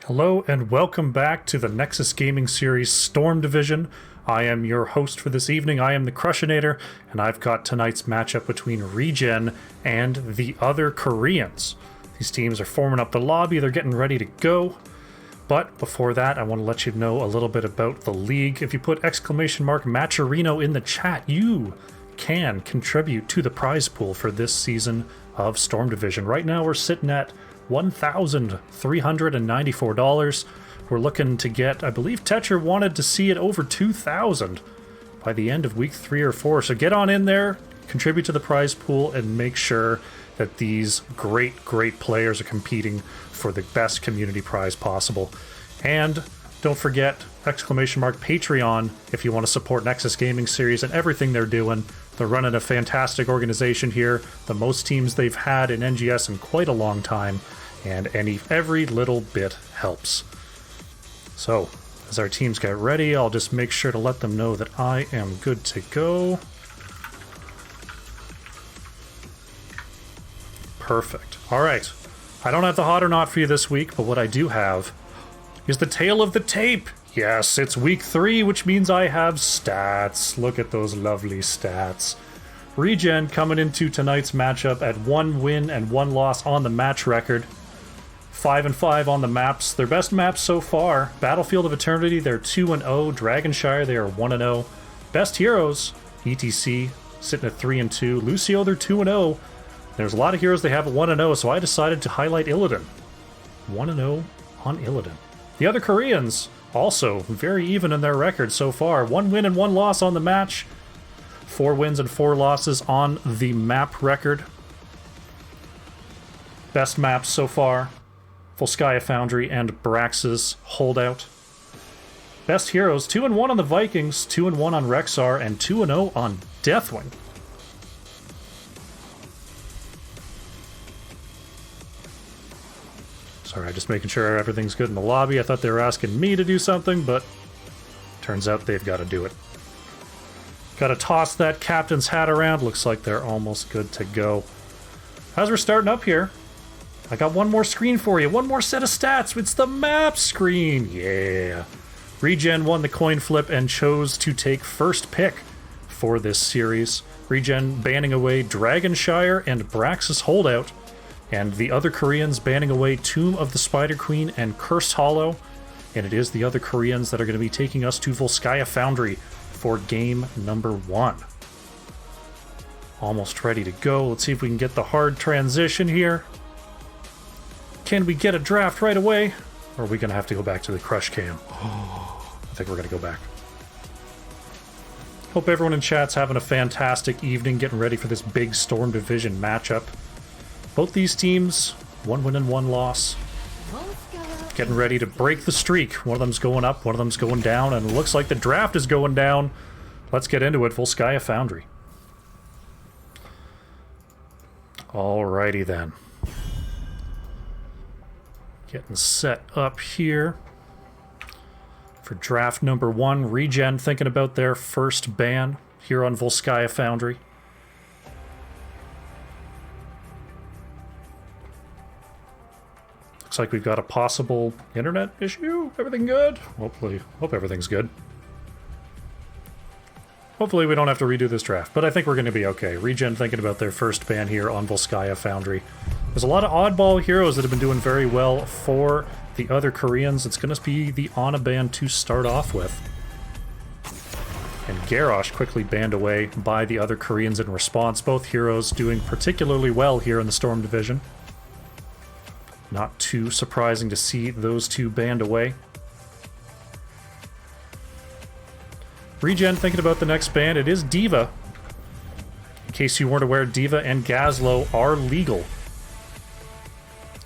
Hello and welcome back to the Nexus Gaming Series Storm Division. I am your host for this evening. I am the Crushinator, and I've got tonight's matchup between ReGen and the other Koreans. These teams are forming up the lobby, they're getting ready to go. But before that, I want to let you know a little bit about the league. If you put !Matcherino in the chat, you can contribute to the prize pool for this season of Storm Division. Right now we're sitting at $1,394. We're looking to get, I believe Tetcher wanted to see it over 2,000 by the end of week 3 or 4. So get on in there, contribute to the prize pool, and make sure that these great players are competing for the best community prize possible. And don't forget, Patreon, if you want to support Nexus Gaming Series and everything they're doing. They're running a fantastic organization here, the most teams they've had in NGS in quite a long time, and every little bit helps. So, as our teams get ready, I'll just make sure to let them know that I am good to go. Perfect. Alright, I don't have the hot or not for you this week, but what I do have is the tail of the tape. Yes, it's week 3, which means I have stats. Look at those lovely stats. ReGen coming into tonight's matchup at 1 win and 1 loss on the match record. 5-5 on the maps. Their best maps so far: Battlefield of Eternity, they're 2-0. Dragonshire, they are 1-0. Best heroes, ETC, sitting at 3-2. Lucio, they're 2-0. There's a lot of heroes they have at 1-0, so I decided to highlight Illidan. 1-0 on Illidan. The other Koreans, also very even in their record so far. 1 win and 1 loss on the match. 4 wins and 4 losses on the map record. Best maps so far: Volskaya Foundry and Brax's Holdout. Best heroes: 2-1 on the Vikings, 2-1 on Rexar, and 2-0 on Deathwing. Sorry, just making sure everything's good in the lobby. I thought they were asking me to do something, but turns out they've got to do it. Got to toss that captain's hat around. Looks like they're almost good to go. As we're starting up here, I got one more screen for you. One more set of stats. It's the map screen. Yeah. ReGen won the coin flip and chose to take first pick for this series. ReGen banning away Dragonshire and Brax's Holdout, and the other Koreans banning away Tomb of the Spider Queen and Cursed Hollow. And it is the other Koreans that are going to be taking us to Volskaya Foundry for game number 1. Almost ready to go. Let's see if we can get the hard transition here. Can we get a draft right away? Or are we going to have to go back to the crush cam? I think we're going to go back. Hope everyone in chat's having a fantastic evening, getting ready for this big Storm Division matchup. Both these teams, 1 win and 1 loss. Getting ready to break the streak. One of them's going up, one of them's going down, and it looks like the draft is going down. Let's get into it. Volskaya Foundry. Alrighty then. Getting set up here for draft number 1. ReGen thinking about their first ban here on Volskaya Foundry. Looks like we've got a possible internet issue. Everything good? Hopefully, hope everything's good. Hopefully we don't have to redo this draft, but I think we're going to be okay. ReGen thinking about their first ban here on Volskaya Foundry. There's a lot of oddball heroes that have been doing very well for the other Koreans. It's going to be the Ana ban to start off with. And Garrosh quickly banned away by the other Koreans in response. Both heroes doing particularly well here in the Storm Division. Not too surprising to see those two banned away. ReGen thinking about the next ban. It is D.Va. In case you weren't aware, D.Va and Gazlowe are legal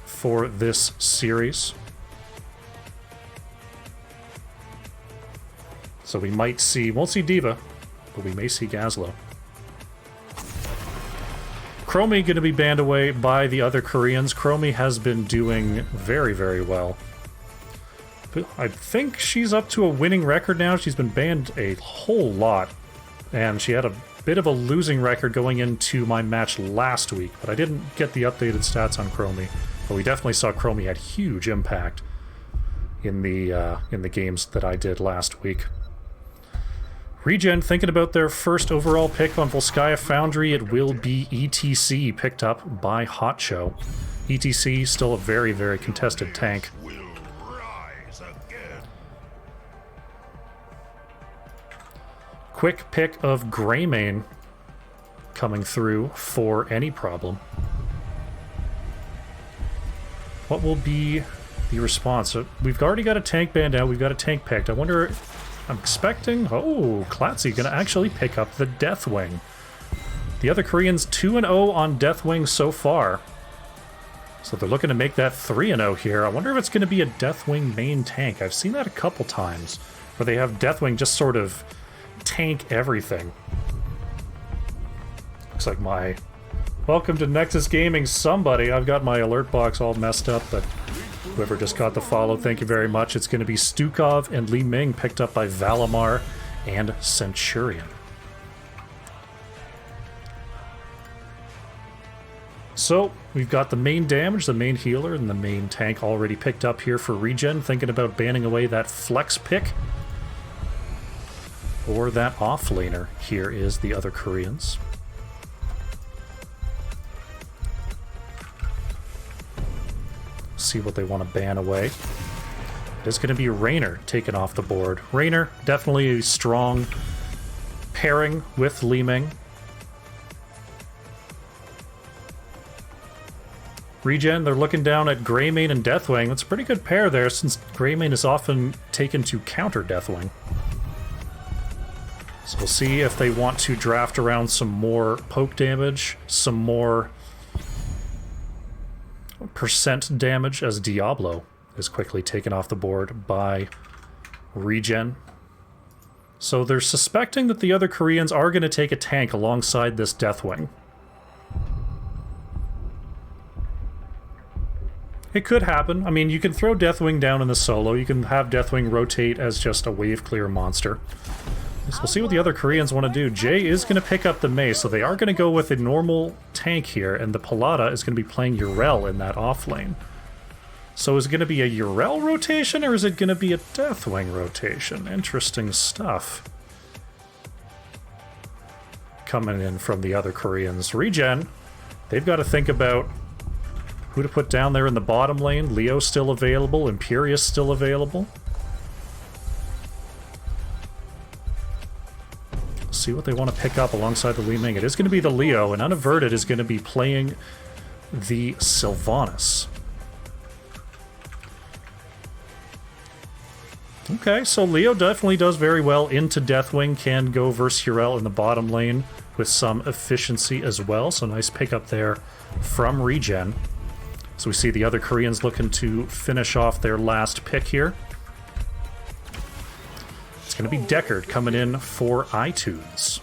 for this series. So we might see, won't see D.Va, but we may see Gazlowe. Chromie going to be banned away by the other Koreans. Chromie has been doing very well. But I think she's up to a winning record now. She's been banned a whole lot, and she had a bit of a losing record going into my match last week, but I didn't get the updated stats on Chromie. But we definitely saw Chromie had huge impact in the games that I did last week. ReGen thinking about their first overall pick on Volskaya Foundry. It will be ETC, picked up by Hot Show. ETC, still a very, very contested tank. Quick pick of Greymane coming through for any problem. What will be the response? So we've already got a tank banned out, we've got a tank picked. I wonder, I'm expecting, oh, Klatzy gonna actually pick up the Deathwing. The other Koreans 2-0 on Deathwing so far. So they're looking to make that 3-0 here. I wonder if it's gonna be a Deathwing main tank. I've seen that a couple times, where they have Deathwing just sort of tank everything. Looks like my... Welcome to Nexus Gaming, somebody. I've got my alert box all messed up, but whoever just got the follow, thank you very much. It's going to be Stukov and Li Ming, picked up by Valimar and Centurion. So, we've got the main damage, the main healer, and the main tank already picked up here for ReGen, thinking about banning away that flex pick. Or that offlaner. Here is the other Koreans. See what they want to ban away. It's going to be Raynor taken off the board. Raynor, definitely a strong pairing with Li Ming. ReGen, they're looking down at Greymane and Deathwing. That's a pretty good pair there, since Greymane is often taken to counter Deathwing. So we'll see if they want to draft around some more poke damage, some more percent damage, as Diablo is quickly taken off the board by ReGen. So they're suspecting that the other Koreans are going to take a tank alongside this Deathwing. It could happen. I mean, you can throw Deathwing down in the solo. You can have Deathwing rotate as just a wave clear monster. So we'll see what the other Koreans want to do. Jay is going to pick up the Mace, so they are going to go with a normal tank here, and the Palada is going to be playing Yrel in that off lane. So is it going to be a Yrel rotation, or is it going to be a Deathwing rotation? Interesting stuff. Coming in from the other Koreans. ReGen, they've got to think about who to put down there in the bottom lane. Leo's still available, Imperius still available. See what they want to pick up alongside the Li Ming. It is going to be the Leo, and Unaverted is going to be playing the Sylvanas. Okay, so Leo definitely does very well into Deathwing, can go versus Yrel in the bottom lane with some efficiency as well, so nice pickup there from ReGen. So we see the other Koreans looking to finish off their last pick here. It's going to be Deckard coming in for iTunes.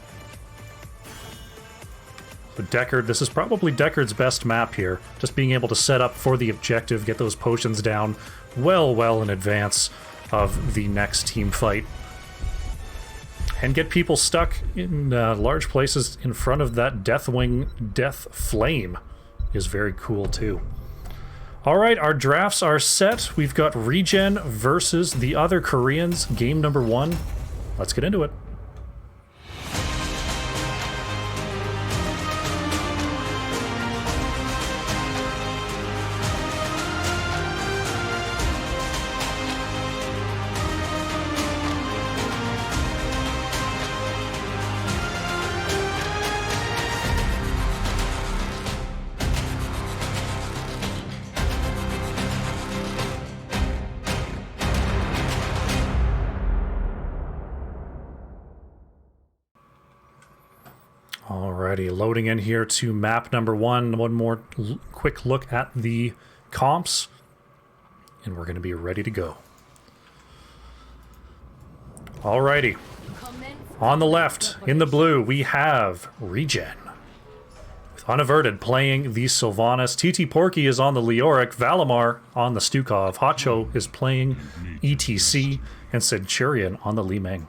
So Deckard, this is probably Deckard's best map here. Just being able to set up for the objective, get those potions down well in advance of the next team fight. And get people stuck in large places in front of that Deathwing Death Flame is very cool too. Alright, our drafts are set. We've got ReGen versus the other Koreans, game number 1. Let's get into it. Alrighty, loading in here to map number 1. One more quick look at the comps, and we're going to be ready to go. Alrighty. On the left, in the blue, we have ReGen. With Unaverted playing the Sylvanas. TT Porky is on the Leoric. Valimar on the Stukov. Hacho is playing ETC. And Centurion on the Li Ming.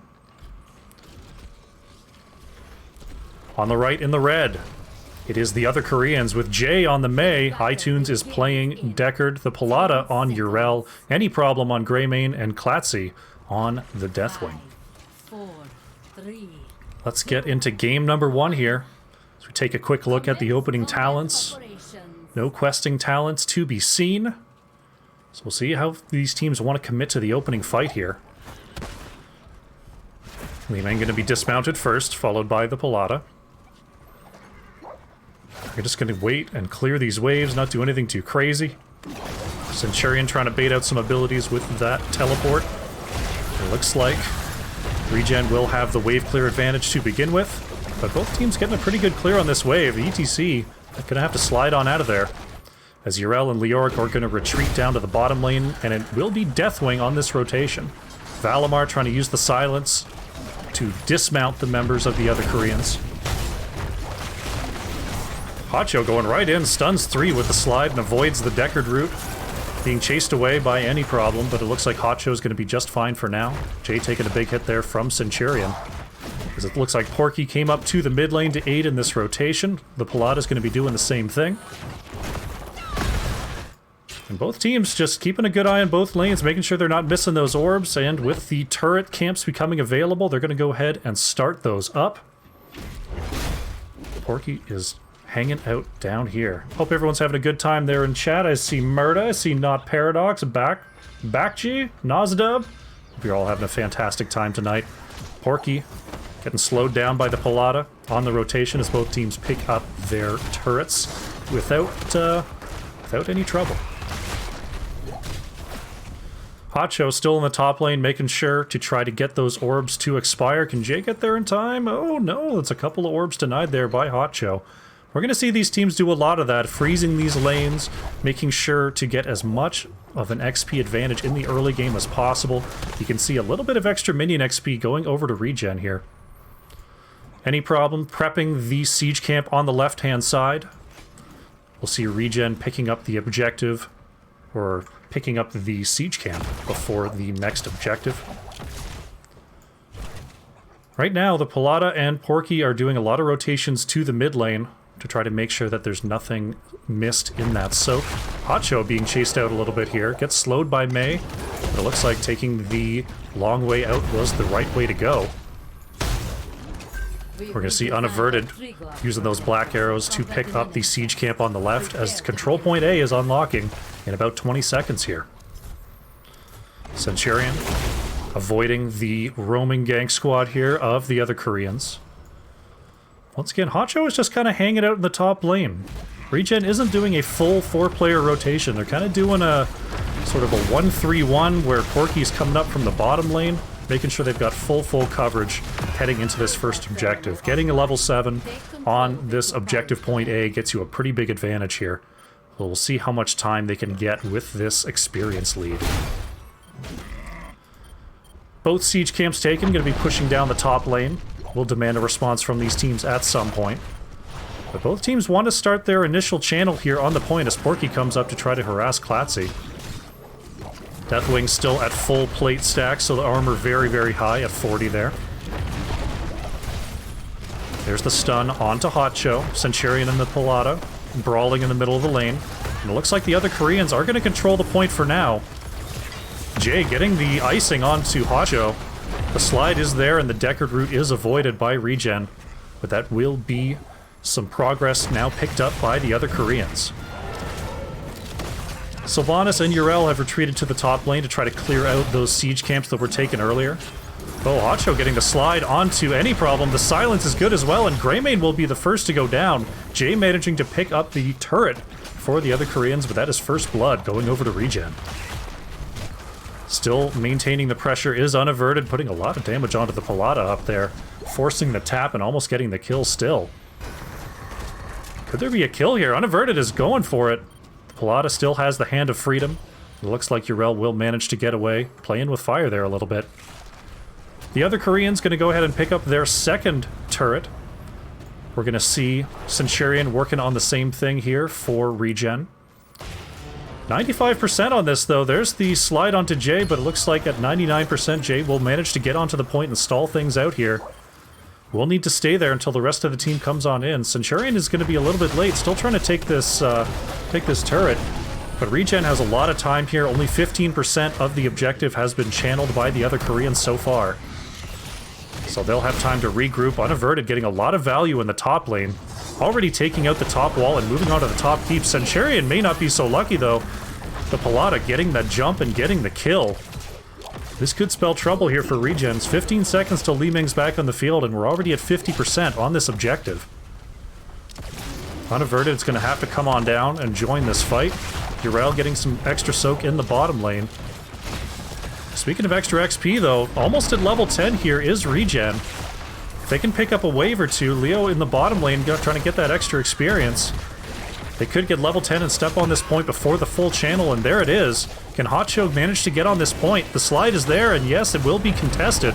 On the right in the red, It is the other Koreans with Jay on the Mei. iTunes is playing Deckard, the Pilata on Urel, Any Problem on Greymane, and Klatzy on the Deathwing. Let's get into game number 1 here. So we take a quick look at the opening talents. No questing talents to be seen. So we'll see how these teams want to commit to the opening fight here. Li-Meng going to be dismounted first, followed by the Pilata. We're just going to wait and clear these waves, not do anything too crazy. Centurion trying to bait out some abilities with that teleport. It looks like ReGen will have the wave clear advantage to begin with, but both teams getting a pretty good clear on this wave. The ETC are going to have to slide on out of there, as Urel and Leoric are going to retreat down to the bottom lane, and it will be Deathwing on this rotation. Valimar trying to use the silence to dismount the members of the other Koreans. Hacho going right in, stuns 3 with the slide and avoids the Deckard route. Being chased away by Any Problem, but it looks like Hacho is going to be just fine for now. Jay taking a big hit there from Centurion. As it looks like Porky came up to the mid lane to aid in this rotation. The Pilata is going to be doing the same thing. And both teams just keeping a good eye on both lanes, making sure they're not missing those orbs. And with the turret camps becoming available, they're going to go ahead and start those up. Porky is hanging out down here. Hope everyone's having a good time there in chat. I see Murda, I see Not Paradox, Backg, Nozdub. Hope you're all having a fantastic time tonight. Porky getting slowed down by the Pilata on the rotation as both teams pick up their turrets without any trouble. Hacho still in the top lane, making sure to try to get those orbs to expire. Can Jay get there in time? Oh no, it's a couple of orbs denied there by Hacho. We're going to see these teams do a lot of that, freezing these lanes, making sure to get as much of an XP advantage in the early game as possible. You can see a little bit of extra minion XP going over to ReGen here. Any Problem prepping the siege camp on the left-hand side. We'll see ReGen picking up the objective, or picking up the siege camp before the next objective. Right now, the Pilata and Porky are doing a lot of rotations to the mid lane to try to make sure that there's nothing missed in that soak. Hacho being chased out a little bit here. Gets slowed by Mei, but it looks like taking the long way out was the right way to go. We're going to see Unaverted using those black arrows to pick up the siege camp on the left as control point A is unlocking in about 20 seconds here. Centurion avoiding the roaming gank squad here of the other Koreans. Once again, Hacho is just kind of hanging out in the top lane. ReGen isn't doing a full 4-player rotation. They're kind of doing a sort of a 1-3-1 where Porky's coming up from the bottom lane, making sure they've got full coverage heading into this first objective. Getting a level 7 on this objective point A gets you a pretty big advantage here. We'll see how much time they can get with this experience lead. Both siege camps taken, going to be pushing down the top lane. Will demand a response from these teams at some point. But both teams want to start their initial channel here on the point as Porky comes up to try to harass Klatzy. Deathwing still at full plate stack, so the armor very high at 40 there. There's the stun onto Hacho. Centurion and the Pilata brawling in the middle of the lane. And it looks like the other Koreans are going to control the point for now. Jay getting the icing onto Hacho. The slide is there and the Deckard route is avoided by ReGen, but that will be some progress now picked up by the other Koreans. Sylvanas and Urel have retreated to the top lane to try to clear out those siege camps that were taken earlier. Oh, Hacho getting the slide onto Any Problem. The silence is good as well, and Greymane will be the first to go down. Jay managing to pick up the turret for the other Koreans, but that is first blood going over to ReGen. Still maintaining the pressure is Unaverted, putting a lot of damage onto the Pilata up there, forcing the tap and almost getting the kill still. Could there be a kill here? Unaverted is going for it. The Pilata still has the Hand of Freedom. It looks like Urel will manage to get away, playing with fire there a little bit. The other Korean's going to go ahead and pick up their second turret. We're going to see Centurion working on the same thing here for ReGen. 95% on this, though. There's the slide onto Jay, but it looks like at 99% Jay will manage to get onto the point and stall things out here. We'll need to stay there until the rest of the team comes on in. Centurion is going to be a little bit late, still trying to take this turret. But ReGen has a lot of time here. Only 15% of the objective has been channeled by the other Koreans so far. So they'll have time to regroup. Unaverted getting a lot of value in the top lane. Already taking out the top wall and moving on to the top keep. Centurion may not be so lucky though. The Palada getting that jump and getting the kill. This could spell trouble here for ReGens. 15 seconds till Li Ming's back on the field, and we're already at 50% on this objective. Unaverted is going to have to come on down and join this fight. Yrel getting some extra soak in the bottom lane. Speaking of extra XP, though, almost at level 10 here is ReGen. If they can pick up a wave or two, Leo in the bottom lane trying to get that extra experience. They could get level 10 and step on this point before the full channel, and there it is. Can Hotcho manage to get on this point? The slide is there, and yes, it will be contested.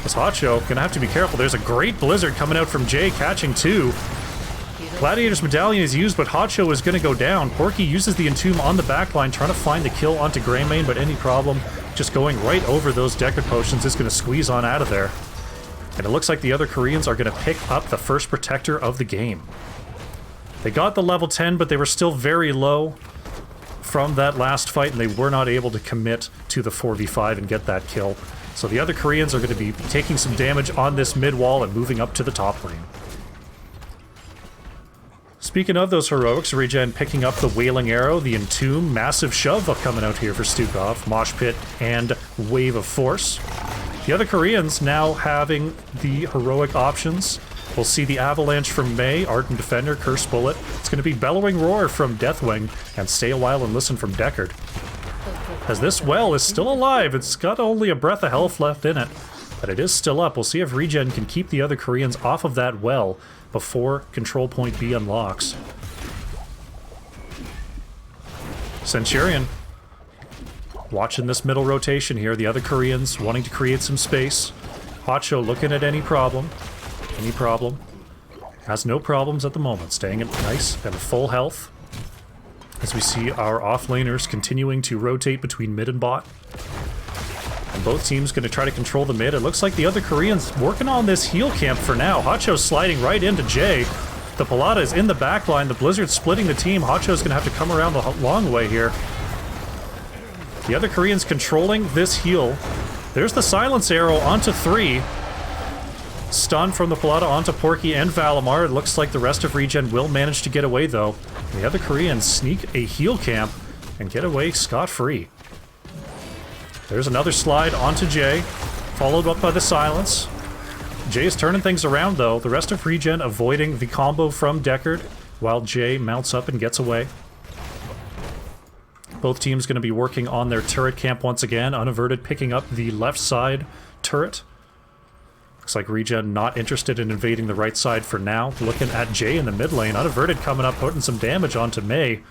This Hotcho gonna have to be careful. There's a great blizzard coming out from Jay, catching two. Gladiator's Medallion is used, but Hotcho is gonna go down. Porky uses the Entomb on the backline, trying to find the kill onto Greymane, but any problem, just going right over those Deckard Potions is gonna squeeze on out of there. And it looks like the other Koreans are gonna pick up the first protector of the game. They got the level 10, but they were still very low from that last fight, and they were not able to commit to the 4v5 and get that kill. So the other Koreans are going to be taking some damage on this mid wall and moving up to the top lane. Speaking of those heroics, ReGen picking up the Wailing Arrow, the Entomb, massive shove coming out here for Stukov, Mosh Pit, and Wave of Force. The other Koreans now having the heroic options. We'll see the Avalanche from Mei, Ardent Defender, Curse Bullet. It's going to be Bellowing Roar from Deathwing, and Stay a While and Listen from Deckard. As this well is still alive, it's got only a breath of health left in it, but it is still up. We'll see if ReGen can keep the other Koreans off of that well before Control Point B unlocks. Centurion watching this middle rotation here, the other Koreans wanting to create some space. Hotcho looking at any problem. Any problem. Has no problems at the moment. Staying at nice and full health. As we see our offlaners continuing to rotate between mid and bot. And both teams going to try to control the mid. It looks like the other Koreans working on this heal camp for now. Hotcho's sliding right into Jay. The Palada is in the back line. The Blizzard's splitting the team. Hotcho's going to have to come around the long way here. The other Koreans controlling this heal. There's the Silence Arrow onto 3. Stun from the Palada onto Porky and Valimar. It looks like the rest of ReGen will manage to get away, though. The other Koreans sneak a heal camp and get away scot-free. There's another slide onto Jay, followed up by the Silence. Jay is turning things around, though. The rest of ReGen avoiding the combo from Deckard, while Jay mounts up and gets away. Both teams going to be working on their turret camp once again. Unaverted picking up the left side turret. Looks like ReGen not interested in invading the right side for now. Looking at Jay in the mid lane. Unaverted coming up, putting some damage onto Mei.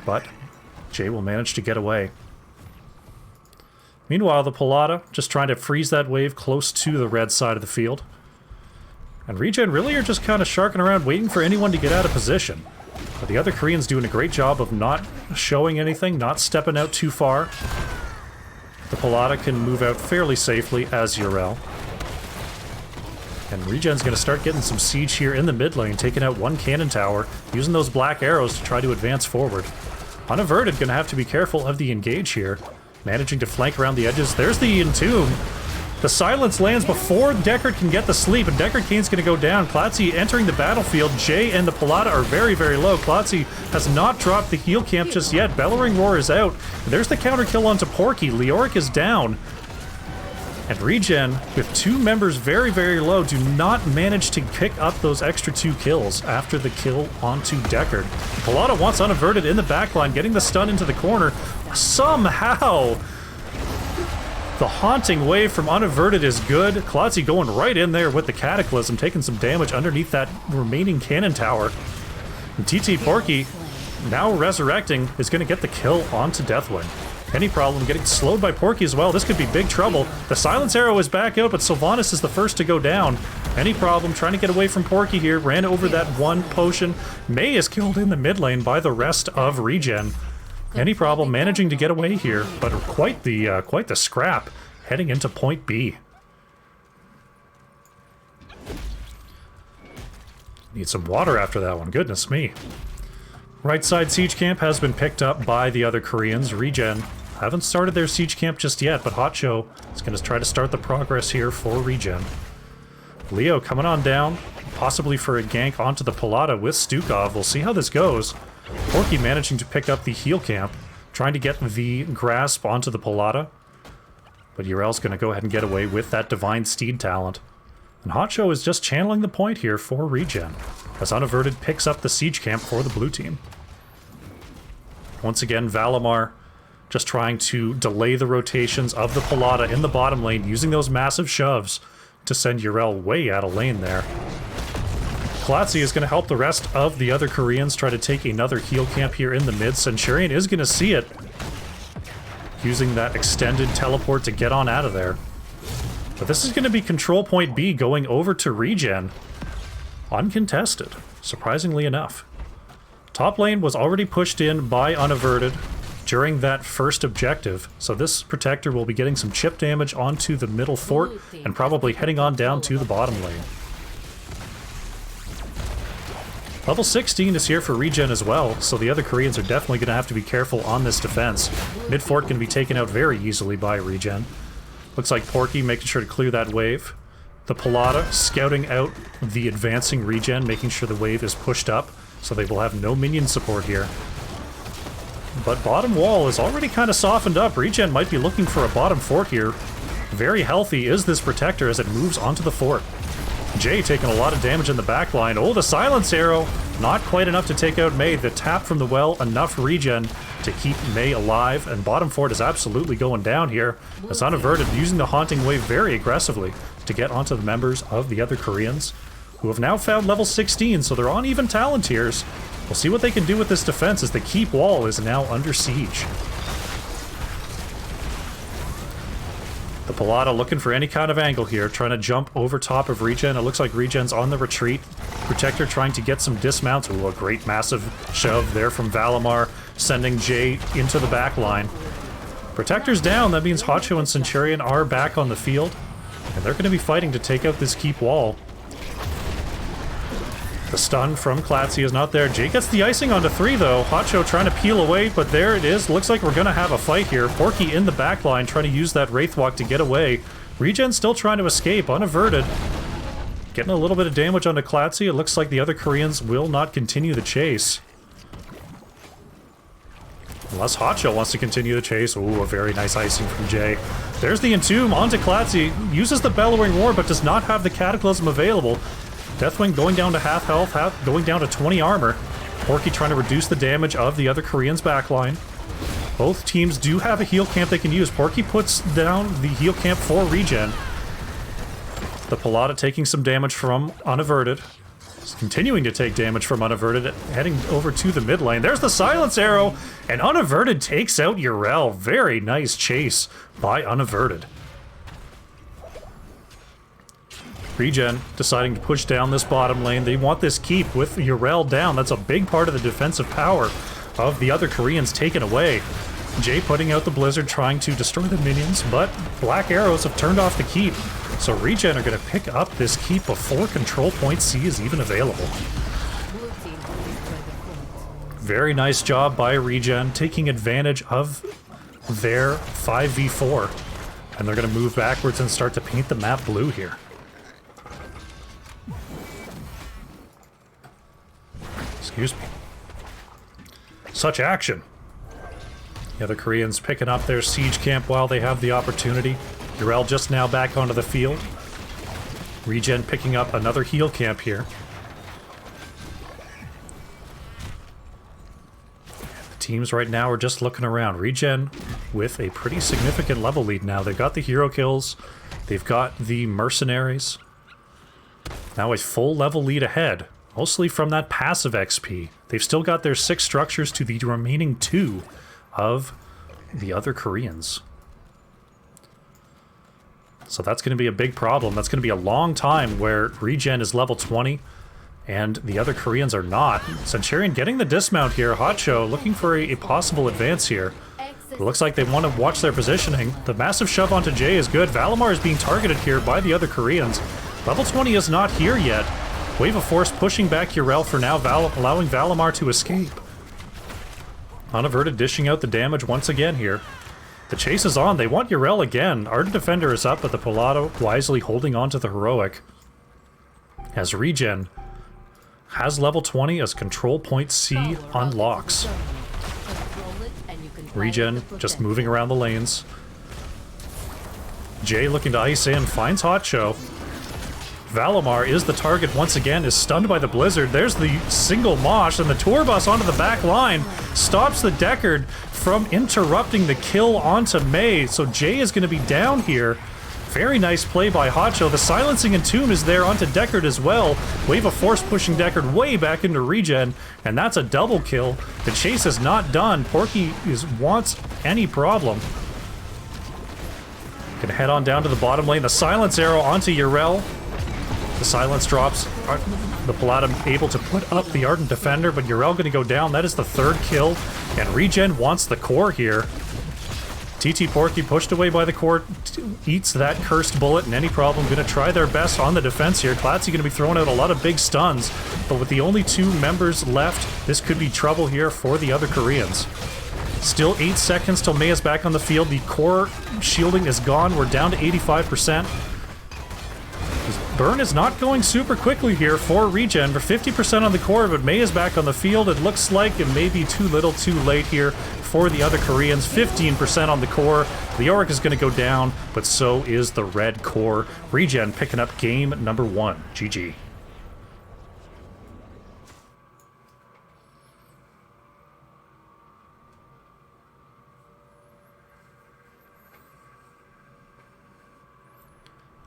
But Jay will manage to get away. Meanwhile, the Palada just trying to freeze that wave close to the red side of the field. And ReGen really are just kind of sharking around, waiting for anyone to get out of position. But the other Koreans doing a great job of not showing anything, not stepping out too far. The Palada can move out fairly safely as Yrel. And ReGen's going to start getting some siege here in the mid lane, taking out one cannon tower, using those black arrows to try to advance forward. Unaverted going to have to be careful of the engage here, managing to flank around the edges. There's the Entomb. The Silence lands before Deckard can get the sleep, and Deckard Kane's going to go down. Klotzy entering the battlefield. Jay and the Palada are very, very low. Klotzy has not dropped the heal camp just yet. Bellowing Roar is out. There's the counter kill onto Porky. Leoric is down. And ReGen, with two members very, very low, do not manage to pick up those extra 2 kills after the kill onto Deckard. Palada wants Unaverted in the backline, getting the stun into the corner. Somehow, the haunting wave from Unaverted is good. Klotzy going right in there with the Cataclysm, taking some damage underneath that remaining cannon tower. And TT Porky, now resurrecting, is going to get the kill onto Deathwing. Any problem getting slowed by Porky as well. This could be big trouble. The Silence Arrow is back out, but Sylvanas is the first to go down. Any problem trying to get away from Porky here. Ran over that one potion. Mei is killed in the mid lane by the rest of ReGen. Any problem managing to get away here, but quite the scrap heading into point B. Need some water after that one, goodness me. Right side siege camp has been picked up by the other Koreans. ReGen haven't started their siege camp just yet, but Hotcho is going to try to start the progress here for ReGen. Leo coming on down, possibly for a gank onto the Pilata with Stukov. We'll see how this goes. Porky managing to pick up the heal camp, trying to get the grasp onto the Pilata. But Urel's going to go ahead and get away with that Divine Steed talent. And Hotcho is just channeling the point here for ReGen, as Unaverted picks up the siege camp for the blue team. Once again, Valimar just trying to delay the rotations of the Pilata in the bottom lane, using those massive shoves to send Urel way out of lane there. Klatzy is going to help the rest of the other Koreans try to take another heal camp here in the mid. Centurion is going to see it, using that extended teleport to get on out of there. But this is going to be control point B going over to ReGen. Uncontested, surprisingly enough. Top lane was already pushed in by Unaverted during that first objective, so this Protector will be getting some chip damage onto the middle fort and probably heading on down to the bottom lane. Level 16 is here for ReGen as well, so the other Koreans are definitely going to have to be careful on this defense. Mid fort can be taken out very easily by ReGen. Looks like Porky making sure to clear that wave. The Pilata scouting out the advancing ReGen, making sure the wave is pushed up, so they will have no minion support here. But bottom wall is already kind of softened up. ReGen might be looking for a bottom fort here. Very healthy is this Protector as it moves onto the fort. Jay taking a lot of damage in the back line. Oh, the Silence Arrow! Not quite enough to take out Mei. The tap from the well, enough ReGen to keep Mei alive. And bottom fort is absolutely going down here, as Unaverted using the Haunting Wave very aggressively to get onto the members of the other Koreans, who have now found level 16, so they're on even talent tiers. We'll see what they can do with this defense as the keep wall is now under siege. The Pilata looking for any kind of angle here, trying to jump over top of ReGen. It looks like ReGen's on the retreat. Protector trying to get some dismounts. Ooh, a great massive shove there from Valimar, sending Jay into the back line. Protector's down, that means Hotcho and Centurion are back on the field, and they're going to be fighting to take out this keep wall. The stun from Klatzy is not there. Jay gets the icing onto 3 though. Hotcho trying to peel away, but there it is. Looks like we're going to have a fight here. Porky in the back line trying to use that Wraithwalk to get away. ReGen still trying to escape, Unaverted. Getting a little bit of damage onto Klatzy. It looks like the other Koreans will not continue the chase. Unless Hotcho wants to continue the chase. Ooh, a very nice icing from Jay. There's the Entomb onto Klatzy. Uses the Bellowing Roar, but does not have the Cataclysm available. Deathwing going down to half health, going down to 20 armor. Porky trying to reduce the damage of the other Koreans' backline. Both teams do have a heal camp they can use. Porky puts down the heal camp for ReGen. The Pilata taking some damage from Unaverted. He's continuing to take damage from Unaverted, heading over to the mid lane. There's the Silence Arrow, and Unaverted takes out Urel. Very nice chase by Unaverted. ReGen deciding to push down this bottom lane. They want this keep with Urel down. That's a big part of the defensive power of the other Koreans taken away. Jay putting out the Blizzard, trying to destroy the minions, but Black Arrows have turned off the keep. So ReGen are going to pick up this keep before control point C is even available. Very nice job by ReGen, taking advantage of their 5v4. And they're going to move backwards and start to paint the map blue here. Excuse me. Such action. The other Koreans picking up their siege camp while they have the opportunity. Urel just now back onto the field. ReGen picking up another heal camp here. The teams right now are just looking around. ReGen with a pretty significant level lead now. They've got the hero kills. They've got the mercenaries. Now a full level lead ahead. Mostly from that passive XP. They've still got their 6 structures to the remaining 2 of the other Koreans. So that's going to be a big problem. That's going to be a long time where ReGen is level 20 and the other Koreans are not. Centurion getting the dismount here. Hotcho looking for a possible advance here. It looks like they want to watch their positioning. The massive shove onto Jay is good. Valimar is being targeted here by the other Koreans. Level 20 is not here yet. Wave of Force pushing back Yrel for now, allowing Valimar to escape. Unaverted dishing out the damage once again here. The chase is on. They want Yrel again. Ardent Defender is up, but the Pallado wisely holding on to the Heroic. As ReGen has level 20 as Control Point C unlocks. ReGen just moving around the lanes. Jay looking to ice in, finds Hot Show. Valimar is the target once again, is stunned by the Blizzard. There's the single mosh, and the tour bus onto the back line stops the Deckard from interrupting the kill onto Mei. So Jay is going to be down here. Very nice play by Hotcho. The silencing Entomb is there onto Deckard as well. Wave of Force pushing Deckard way back into ReGen, and that's a double kill. The chase is not done. Porky wants any problem. Gonna head on down to the bottom lane. The silence arrow onto Yrel. The silence drops. The Paladin able to put up the Ardent Defender, but Yrel gonna go down. That is the third kill, and ReGen wants the core here. TT Porky pushed away by the core, eats that cursed bullet, and any problem. Gonna try their best on the defense here. Clatzy gonna be throwing out a lot of big stuns, but with the only 2 members left, this could be trouble here for the other Koreans. Still 8 seconds till Mei is back on the field. The core shielding is gone. We're down to 85%. Burn is not going super quickly here for ReGen. For 50% on the core, but Mei is back on the field. It looks like it may be too little too late here for the other Koreans. 15% on the core. The Yorick is going to go down, but so is the red core. ReGen picking up game number 1. GG.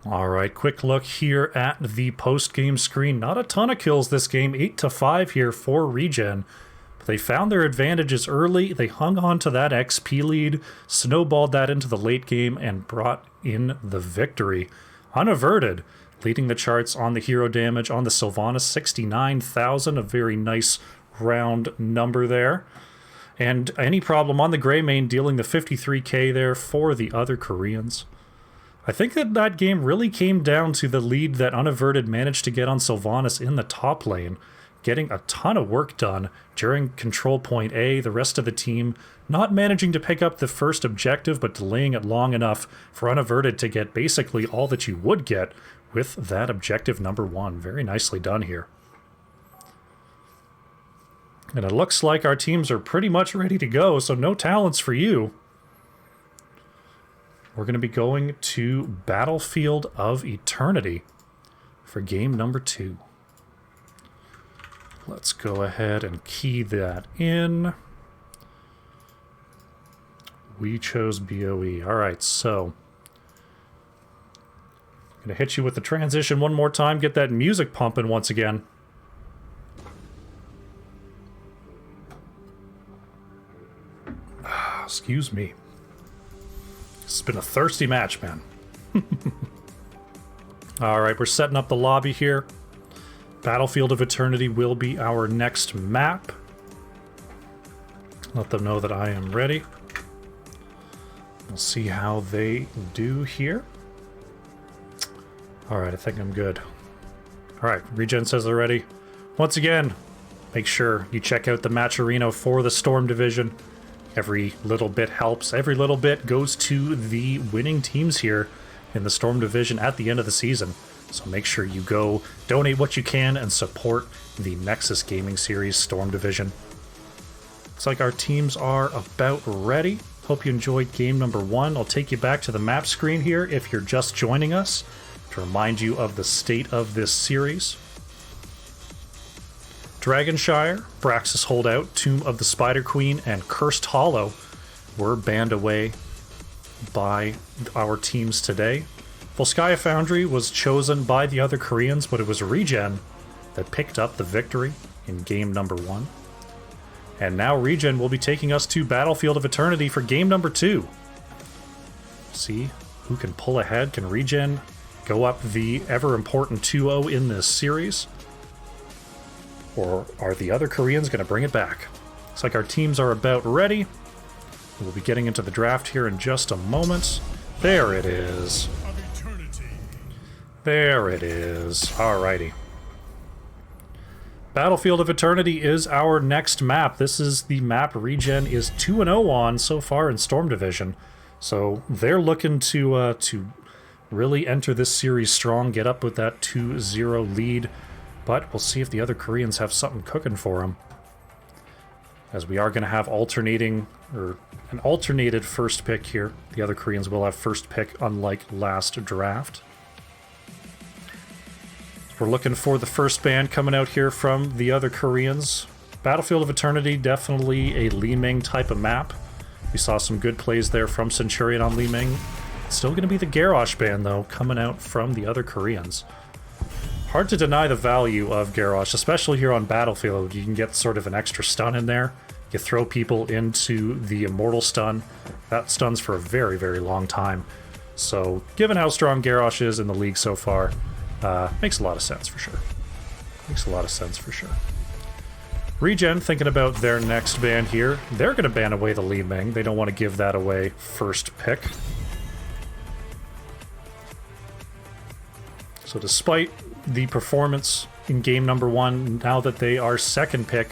Alright, quick look here at the post-game screen. Not a ton of kills this game, 8-5 here for ReGen. But they found their advantages early, they hung on to that XP lead, snowballed that into the late game, and brought in the victory. Unaverted, leading the charts on the hero damage on the Sylvanas, 69,000, a very nice round number there. And any problem on the Greymane, dealing the 53k there for the other Koreans. I think that game really came down to the lead that Unaverted managed to get on Sylvanas in the top lane, getting a ton of work done during Control Point A, the rest of the team not managing to pick up the first objective, but delaying it long enough for Unaverted to get basically all that you would get with that objective number 1. Very nicely done here. And it looks like our teams are pretty much ready to go, so no talents for you. We're going to be going to Battlefield of Eternity for game number 2. Let's go ahead and key that in. We chose BOE. Alright, so I'm going to hit you with the transition one more time, get that music pumping once again. Excuse me. It's been a thirsty match, man. Alright, we're setting up the lobby here. Battlefield of Eternity will be our next map. Let them know that I am ready. We'll see how they do here. Alright, I think I'm good. Alright, ReGen says they're ready. Once again, make sure you check out the match arena for the Storm Division. Every little bit helps. Every little bit goes to the winning teams here in the Storm Division at the end of the season. So make sure you go donate what you can and support the Nexus Gaming Series Storm Division. Looks like our teams are about ready. Hope you enjoyed game number 1. I'll take you back to the map screen here if you're just joining us to remind you of the state of this series. Dragonshire, Braxis Holdout, Tomb of the Spider Queen, and Cursed Hollow were banned away by our teams today. Volskaya Foundry was chosen by the other Koreans, but it was ReGen that picked up the victory in game number 1. And now ReGen will be taking us to Battlefield of Eternity for game number 2. See who can pull ahead. Can ReGen go up the ever-important 2-0 in this series? Or are the other Koreans going to bring it back? Looks like our teams are about ready. We'll be getting into the draft here in just a moment. There it is. There it is. Alrighty. Battlefield of Eternity is our next map. This is the map ReGen is 2-0 on so far in Storm Division. So they're looking to really enter this series strong, get up with that 2-0 lead. But we'll see if the other Koreans have something cooking for them. As we are going to have an alternated first pick here. The other Koreans will have first pick, unlike last draft. We're looking for the first band coming out here from the other Koreans. Battlefield of Eternity, definitely a Li Ming type of map. We saw some good plays there from Centurion on Li Ming. Still going to be the Garrosh band, though, coming out from the other Koreans. Hard to deny the value of Garrosh, especially here on Battlefield. You can get sort of an extra stun in there. You throw people into the Immortal stun. That stuns for a very, very long time. So, given how strong Garrosh is in the league so far, makes a lot of sense for sure. Makes a lot of sense for sure. ReGen thinking about their next ban here. They're going to ban away the Li Ming. They don't want to give that away first pick. So despite the performance in game number 1, now that they are second pick,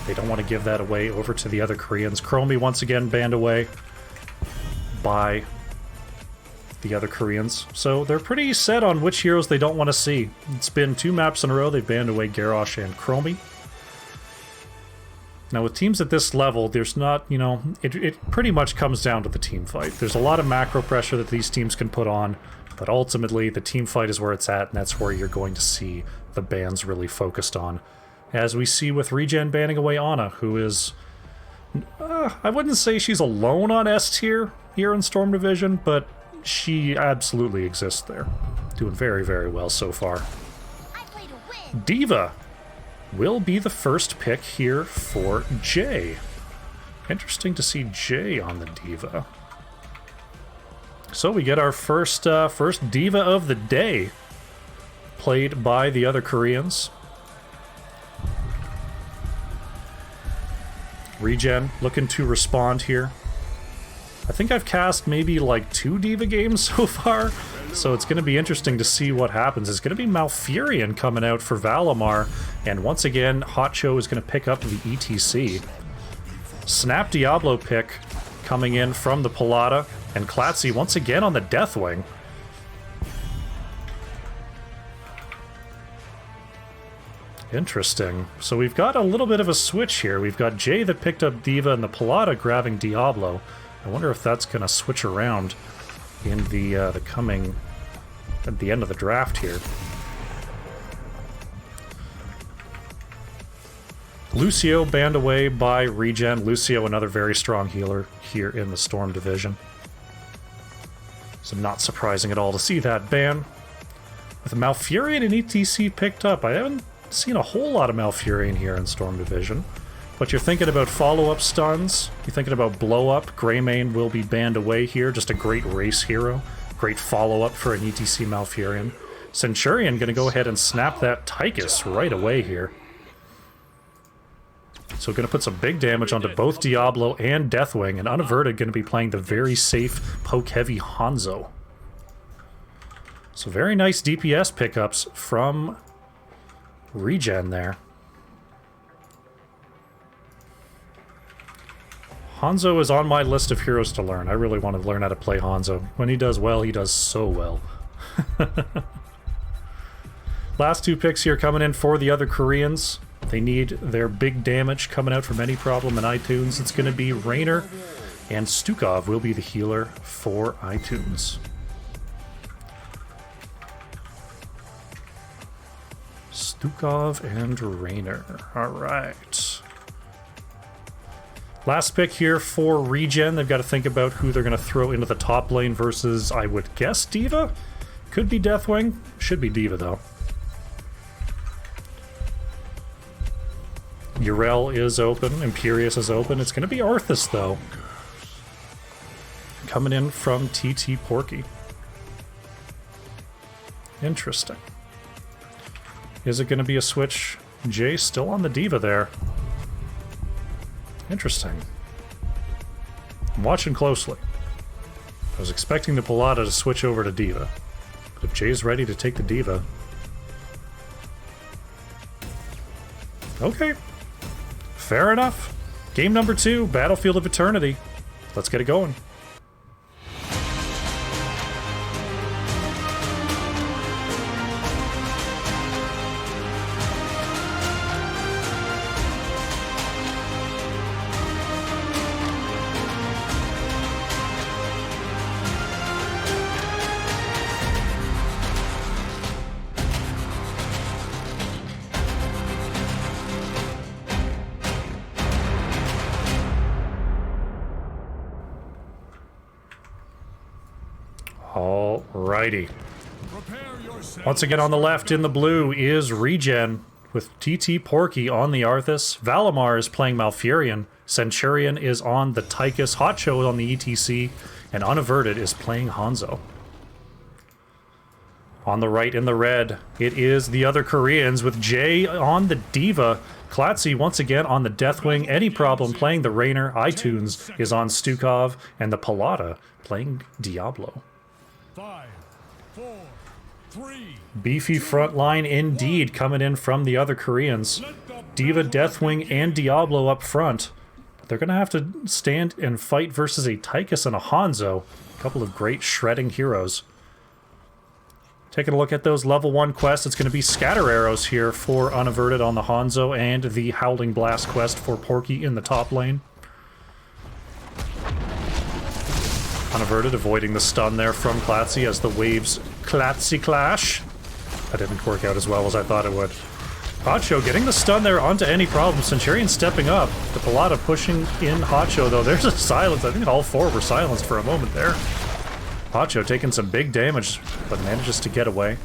they don't want to give that away over to the other Koreans. Chromie once again banned away by the other Koreans. So they're pretty set on which heroes they don't want to see. It's been 2 maps in a row they've banned away Garrosh and Chromie. Now with teams at this level, there's not, you know, it pretty much comes down to the team fight. There's a lot of macro pressure that these teams can put on, but ultimately the team fight is where it's at, and that's where you're going to see the bans really focused on. As we see with ReGen banning away Ana, who is, I wouldn't say she's alone on S tier here in Storm Division, but she absolutely exists there. Doing very, very well so far. Diva will be the first pick here for Jay. Interesting to see Jay on the Diva. So we get our first Diva of the day, played by the other Koreans. ReGen looking to respond here. I think I've cast maybe like 2 Diva games so far, so it's going to be interesting to see what happens. It's going to be Malfurion coming out for Valimar, and once again, Hotcho is going to pick up the ETC. Snap Diablo pick coming in from the Palada, and Klatzy once again on the Deathwing. Interesting. So we've got a little bit of a switch here. We've got Jay that picked up Diva and the Palada grabbing Diablo. I wonder if that's going to switch around in the coming, at the end of the draft here. Lucio banned away by ReGen. Lucio, another very strong healer here in the Storm Division. So not surprising at all to see that ban. With Malfurion and ETC picked up, I haven't seen a whole lot of Malfurion here in Storm Division. But you're thinking about follow-up stuns, you're thinking about blow-up. Greymane will be banned away here, just a great race hero. Great follow-up for an ETC Malfurion. Centurion gonna go ahead and snap that Tychus right away here. So gonna put some big damage onto both Diablo and Deathwing, and Unaverted gonna be playing the very safe poke-heavy Hanzo. So very nice DPS pickups from ReGen there. Hanzo is on my list of heroes to learn. I really want to learn how to play Hanzo. When he does well, he does so well. Last 2 picks here coming in for the other Koreans. They need their big damage coming out from any problem in iTunes. It's going to be Raynor, and Stukov will be the healer for iTunes. Stukov and Raynor. Alright. Last pick here for ReGen. They've got to think about who they're going to throw into the top lane versus, I would guess, Diva? Could be Deathwing. Should be Diva, though. Yrel is open. Imperius is open. It's going to be Arthas, though. Coming in from TT Porky. Interesting. Is it going to be a switch? Jay still on the Diva there. Interesting. I'm watching closely. I was expecting the Palada to switch over to Diva. But if Jay's ready to take the Diva... Okay. Fair enough. Game number 2, Battlefield of Eternity. Let's get it going. Alrighty. Once again on the left in the blue is ReGen with TT Porky on the Arthas. Valimar is playing Malfurion. Centurion is on the Tychus. Hotcho on the ETC. And Unaverted is playing Hanzo. On the right in the red, it is the other Koreans with Jay on the Diva. Klatzy once again on the Deathwing. Any Problem playing the Rainer. iTunes is on Stukov. And the Palada playing Diablo. 5, 4, 3. Beefy front line indeed coming in from the other Koreans. Diva, Deathwing, and Diablo up front. They're going to have to stand and fight versus a Tychus and a Hanzo. A couple of great shredding heroes. Taking a look at those level 1 quests, it's going to be Scatter Arrows here for Unaverted on the Hanzo and the Howling Blast quest for Porky in the top lane. Unaverted avoiding the stun there from Klatzy as the waves Klatzy clash. That didn't work out as well as I thought it would. Hotcho getting the stun there onto Any Problem. Centurion stepping up. The Palada pushing in Hotcho though. There's a silence. I think all 4 were silenced for a moment there. Hotcho taking some big damage, but manages to get away.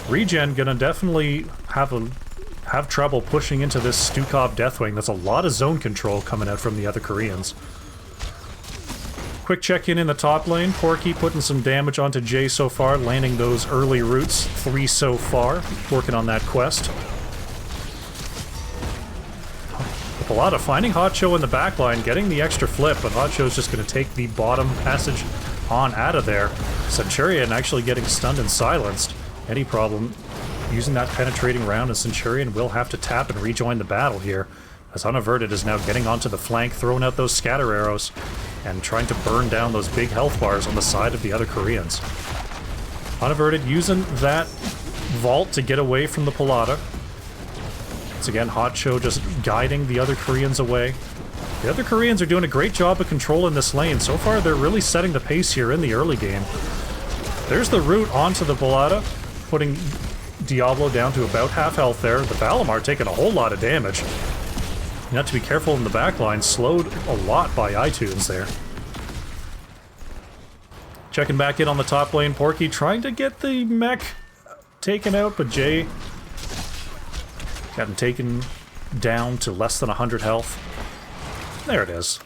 ReGen gonna definitely have trouble pushing into this Stukov Deathwing. That's a lot of zone control coming out from the other Koreans. Quick check-in in the top lane. Porky putting some damage onto Jay so far, landing those early roots. 3 so far. Working on that quest. A lot of finding Hotcho in the backline, getting the extra flip, but Hotcho's just going to take the bottom passage on out of there. Centurion actually getting stunned and silenced. Any Problem using that penetrating round, and Centurion will have to tap and rejoin the battle here, as Unaverted is now getting onto the flank, throwing out those scatter arrows, and trying to burn down those big health bars on the side of the other Koreans. Unaverted using that vault to get away from the Palada. Once again, Hotcho just guiding the other Koreans away. The other Koreans are doing a great job of controlling this lane. So far, they're really setting the pace here in the early game. There's the root onto the Palada, putting Diablo down to about half health there. The Valimar taking a whole lot of damage. You have to be careful in the backline. Slowed a lot by iTunes there. Checking back in on the top lane. Porky trying to get the mech taken out, but Jay got him taken down to less than 100 health. There it is.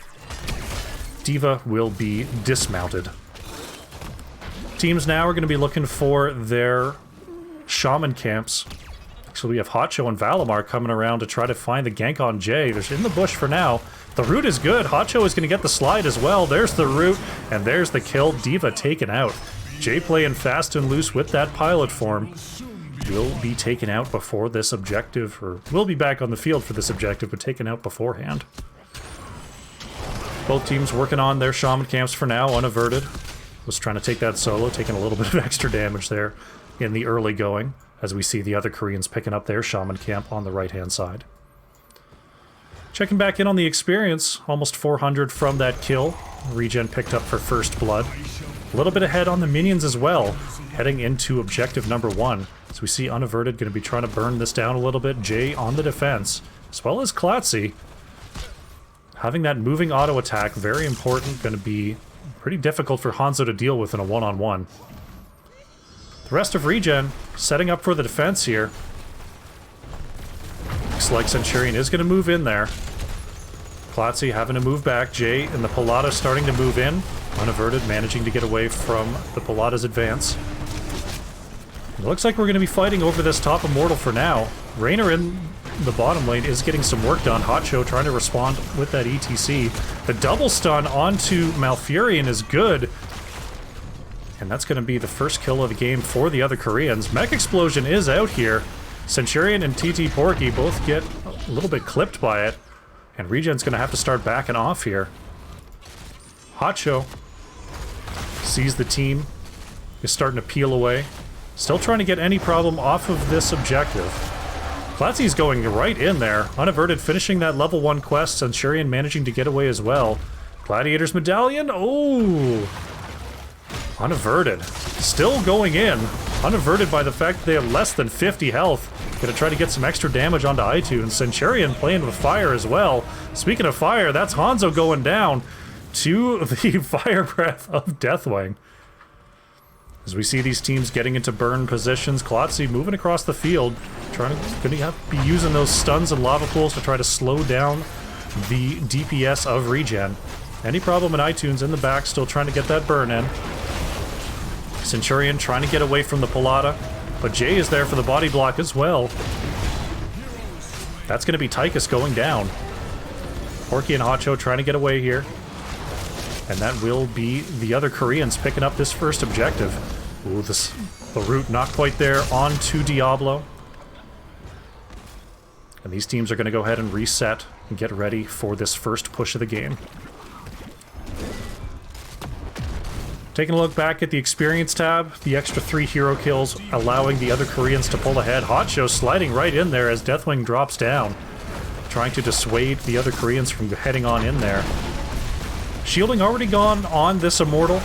Diva will be dismounted. Teams now are going to be looking for their shaman camps. So we have Hotcho and Valimar coming around to try to find the gank on Jay. They're in the bush for now. The root is good. Hotcho is going to get the slide as well. There's the root, and there's the kill. Diva taken out. Jay playing fast and loose with that pilot form. Will be taken out before this objective, or will be back on the field for this objective, but taken out beforehand. Both teams working on their shaman camps for now. Unaverted was trying to take that solo, taking a little bit of extra damage there in the early going, as we see the other Koreans picking up their shaman camp on the right-hand side. Checking back in on the experience, almost 400 from that kill. ReGen picked up for first blood. A little bit ahead on the minions as well, heading into objective number 1. So we see Unaverted going to be trying to burn this down a little bit. Jay on the defense, as well as Klatzy. Having that moving auto attack, very important, going to be pretty difficult for Hanzo to deal with in a one-on-one. The rest of ReGen setting up for the defense here. Looks like Centurion is going to move in there. Klatzy having to move back. Jay and the Palada starting to move in. Unaverted managing to get away from the Palada's advance. It looks like we're going to be fighting over this top immortal for now. Rainer in the bottom lane is getting some work done. Hotcho trying to respond with that ETC. The double stun onto Malfurion is good. And that's going to be the first kill of the game for the other Koreans. Mech Explosion is out here. Centurion and TT Porky both get a little bit clipped by it. And ReGen's going to have to start backing off here. Hacho sees the team, is starting to peel away. Still trying to get any problem off of this objective. Platzi's going right in there. Unaverted finishing that level 1 quest. Centurion managing to get away as well. Gladiator's Medallion. Oh! Unaverted. Still going in. Unaverted by the fact that they have less than 50 health. Gonna try to get some extra damage onto iTunes. Centurion playing with fire as well. Speaking of fire, that's Hanzo going down to the fire breath of Deathwing. As we see these teams getting into burn positions, Klotzi moving across the field, gonna have to be using those stuns and lava pools to try to slow down the DPS of ReGen. Any problem in iTunes in the back, still trying to get that burn in. Centurion trying to get away from the Palada, but Jay is there for the body block as well. That's going to be Tychus going down. Porky and Hacho trying to get away here. And that will be the other Koreans picking up this first objective. Ooh, the route not quite there onto Diablo. And these teams are going to go ahead and reset and get ready for this first push of the game. Taking a look back at the experience tab, the extra 3 hero kills allowing the other Koreans to pull ahead. Hacho sliding right in there as Deathwing drops down, trying to dissuade the other Koreans from heading on in there. Shielding already gone on this Immortal.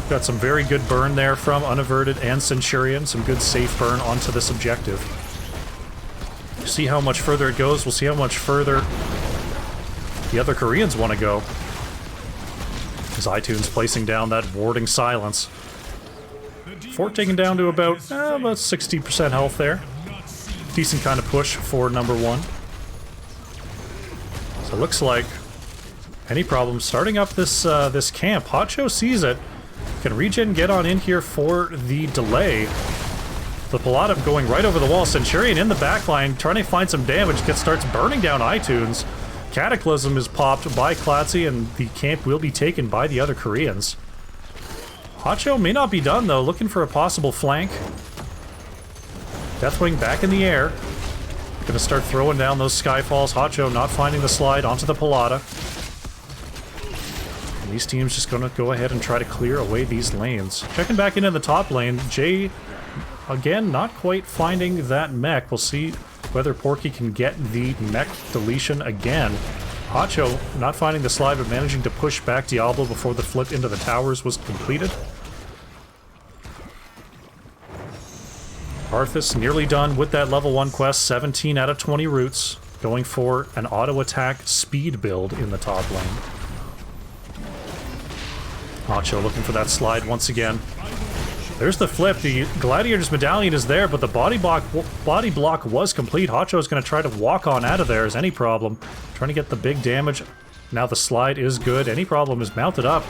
Got some very good burn there from Unaverted and Centurion. Some good safe burn onto this objective. See how much further it goes. We'll see how much further the other Koreans want to go. As iTunes placing down that warding silence. Fort taken down to about 60% health there. Decent kind of push for number 1. So it looks like any problem starting up this this camp. Hacho sees it. Can ReGen get on in here for the delay? The Palada going right over the wall. Centurion in the backline trying to find some damage. Starts burning down iTunes. Cataclysm is popped by Klatzy, and the camp will be taken by the other Koreans. Hacho may not be done, though, looking for a possible flank. Deathwing back in the air. Gonna start throwing down those Skyfalls. Hacho not finding the slide onto the Palada. And these teams just gonna go ahead and try to clear away these lanes. Checking back into the top lane, Jay, again, not quite finding that mech. We'll see whether Porky can get the mech deletion again. Hacho not finding the slide, but managing to push back Diablo before the flip into the towers was completed. Arthas nearly done with that level 1 quest, 17 out of 20 routes, going for an auto attack speed build in the top lane. Hacho looking for that slide once again. There's the flip. The Gladiator's Medallion is there, but the body block was complete. Hacho is going to try to walk on out of there as any problem. Trying to get the big damage. Now the slide is good. Any problem is mounted up.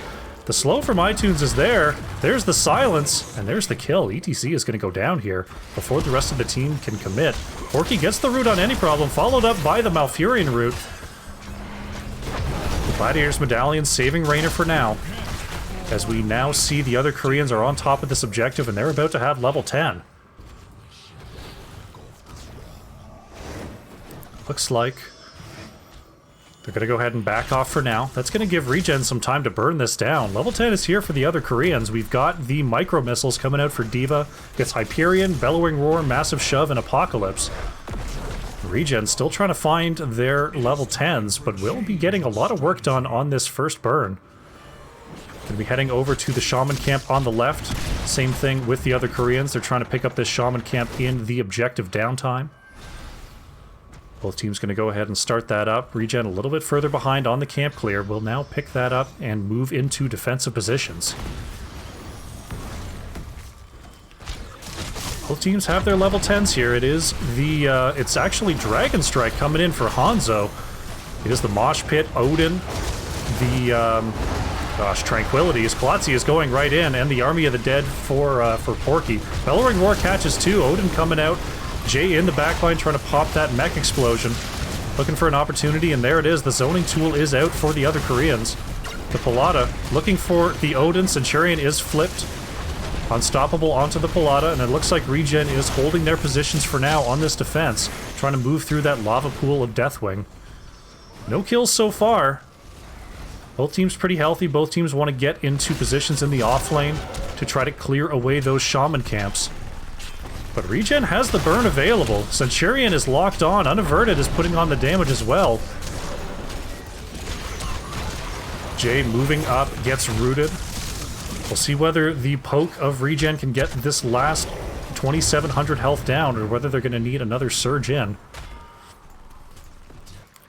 The slow from iTunes is there. There's the silence, and there's the kill. ETC is going to go down here before the rest of the team can commit. Porky gets the root on any problem, followed up by the Malfurion root. The Gladiator's Medallion saving Raynor for now. As we now see the other Koreans are on top of this objective, and they're about to have level 10. Looks like they're going to go ahead and back off for now. That's going to give ReGen some time to burn this down. Level 10 is here for the other Koreans. We've got the micro missiles coming out for D.Va. Gets Hyperion, Bellowing Roar, Massive Shove, and Apocalypse. ReGen still trying to find their level 10s, but will be getting a lot of work done on this first burn. Going to be heading over to the Shaman camp on the left. Same thing with the other Koreans. They're trying to pick up this Shaman camp in the objective downtime. Both teams going to go ahead and start that up. ReGen a little bit further behind on the camp clear. Will now pick that up and move into defensive positions. Both teams have their level 10s here. It is the, it's actually Dragon Strike coming in for Hanzo. It is the Mosh Pit, Odin, the, Tranquility. Klotzy is going right in, and the Army of the Dead for Porky. Bellowing Roar catches 2. Odin coming out. Jay in the backline trying to pop that mech explosion. Looking for an opportunity, and there it is. The zoning tool is out for the other Koreans. The Palada looking for the Odin. Centurion is flipped. Unstoppable onto the Palata, and it looks like ReGen is holding their positions for now on this defense, trying to move through that lava pool of Deathwing. No kills so far. Both teams pretty healthy. Both teams want to get into positions in the off lane to try to clear away those shaman camps. But ReGen has the burn available. Centurion is locked on. Unaverted is putting on the damage as well. Jay moving up, gets rooted. We'll see whether the poke of ReGen can get this last 2,700 health down, or whether they're going to need another surge in.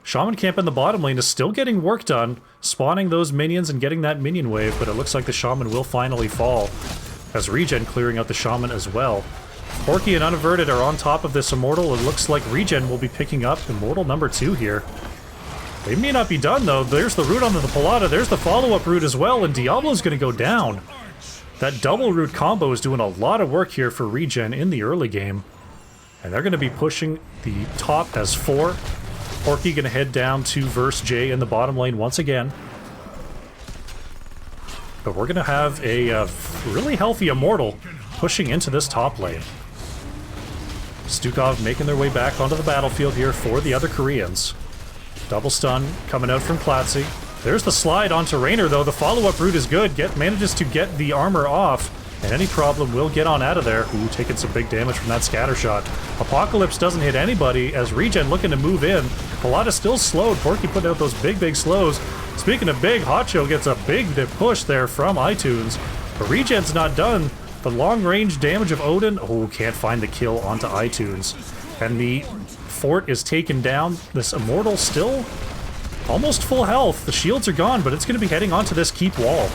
Shaman camp in the bottom lane is still getting work done, spawning those minions and getting that minion wave, but it looks like the Shaman will finally fall, as ReGen clearing out the Shaman as well. Porky and Unaverted are on top of this Immortal. It looks like ReGen will be picking up Immortal number 2 here. They may not be done, though. There's the root onto the Palata. There's the follow-up root as well, and Diablo's going to go down. That double root combo is doing a lot of work here for ReGen in the early game. And they're going to be pushing the top as 4. Porky going to head down to verse Jay in the bottom lane once again. But we're going to have a really healthy Immortal pushing into this top lane. Stukov making their way back onto the battlefield here for the other Koreans. Double stun coming out from Klatzy. There's the slide onto Raynor, though. The follow-up route is good. Manages to get the armor off, and any problem will get on out of there. Ooh, taking some big damage from that scatter shot. Apocalypse doesn't hit anybody as ReGen looking to move in. Palata still slowed. Porky putting out those big slows. Speaking of big, Hotcho gets a big push there from iTunes. But ReGen's not done. The long-range damage of Odin. Oh, can't find the kill onto iTunes. And the fort is taken down. This Immortal still almost full health. The shields are gone, but it's going to be heading onto this keep wall.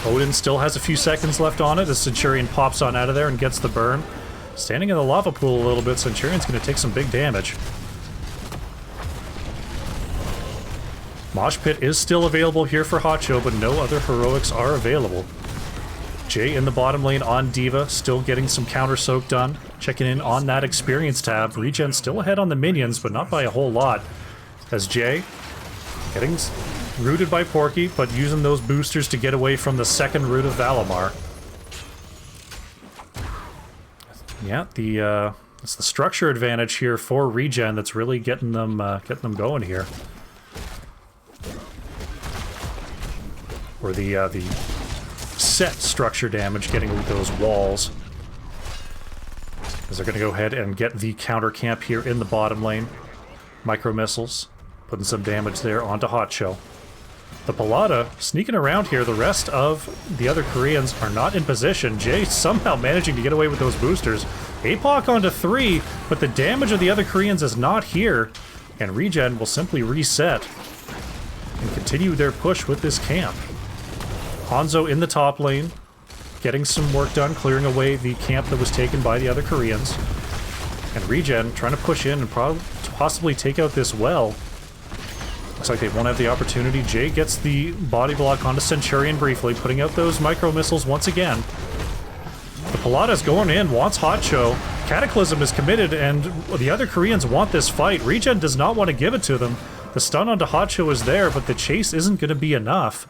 Odin still has a few seconds left on it. The Centurion pops on out of there and gets the burn. Standing in the lava pool a little bit, Centurion's going to take some big damage. Mosh Pit is still available here for Hotcho, but no other heroics are available. Jay in the bottom lane on D.Va, still getting some counter soak done. Checking in on that experience tab. ReGen still ahead on the minions, but not by a whole lot. As Jay getting rooted by Porky, but using those boosters to get away from the second root of Valimar. Yeah, it's the structure advantage here for ReGen that's really getting them going here. Or the set structure damage getting with those walls. As they're going to go ahead and get the counter camp here in the bottom lane. Micro missiles, putting some damage there onto Hotcho. The Palata sneaking around here. The rest of the other Koreans are not in position. Jay somehow managing to get away with those boosters. APOC onto 3, but the damage of the other Koreans is not here. And ReGen will simply reset and continue their push with this camp. Hanzo in the top lane, getting some work done, clearing away the camp that was taken by the other Koreans. And ReGen trying to push in and possibly take out this well. Looks like they won't have the opportunity. Jay gets the body block onto Centurion briefly, putting out those micro missiles once again. The Palata's going in, wants Hotcho. Cataclysm is committed, and the other Koreans want this fight. ReGen does not want to give it to them. The stun onto Hotcho is there, but the chase isn't going to be enough.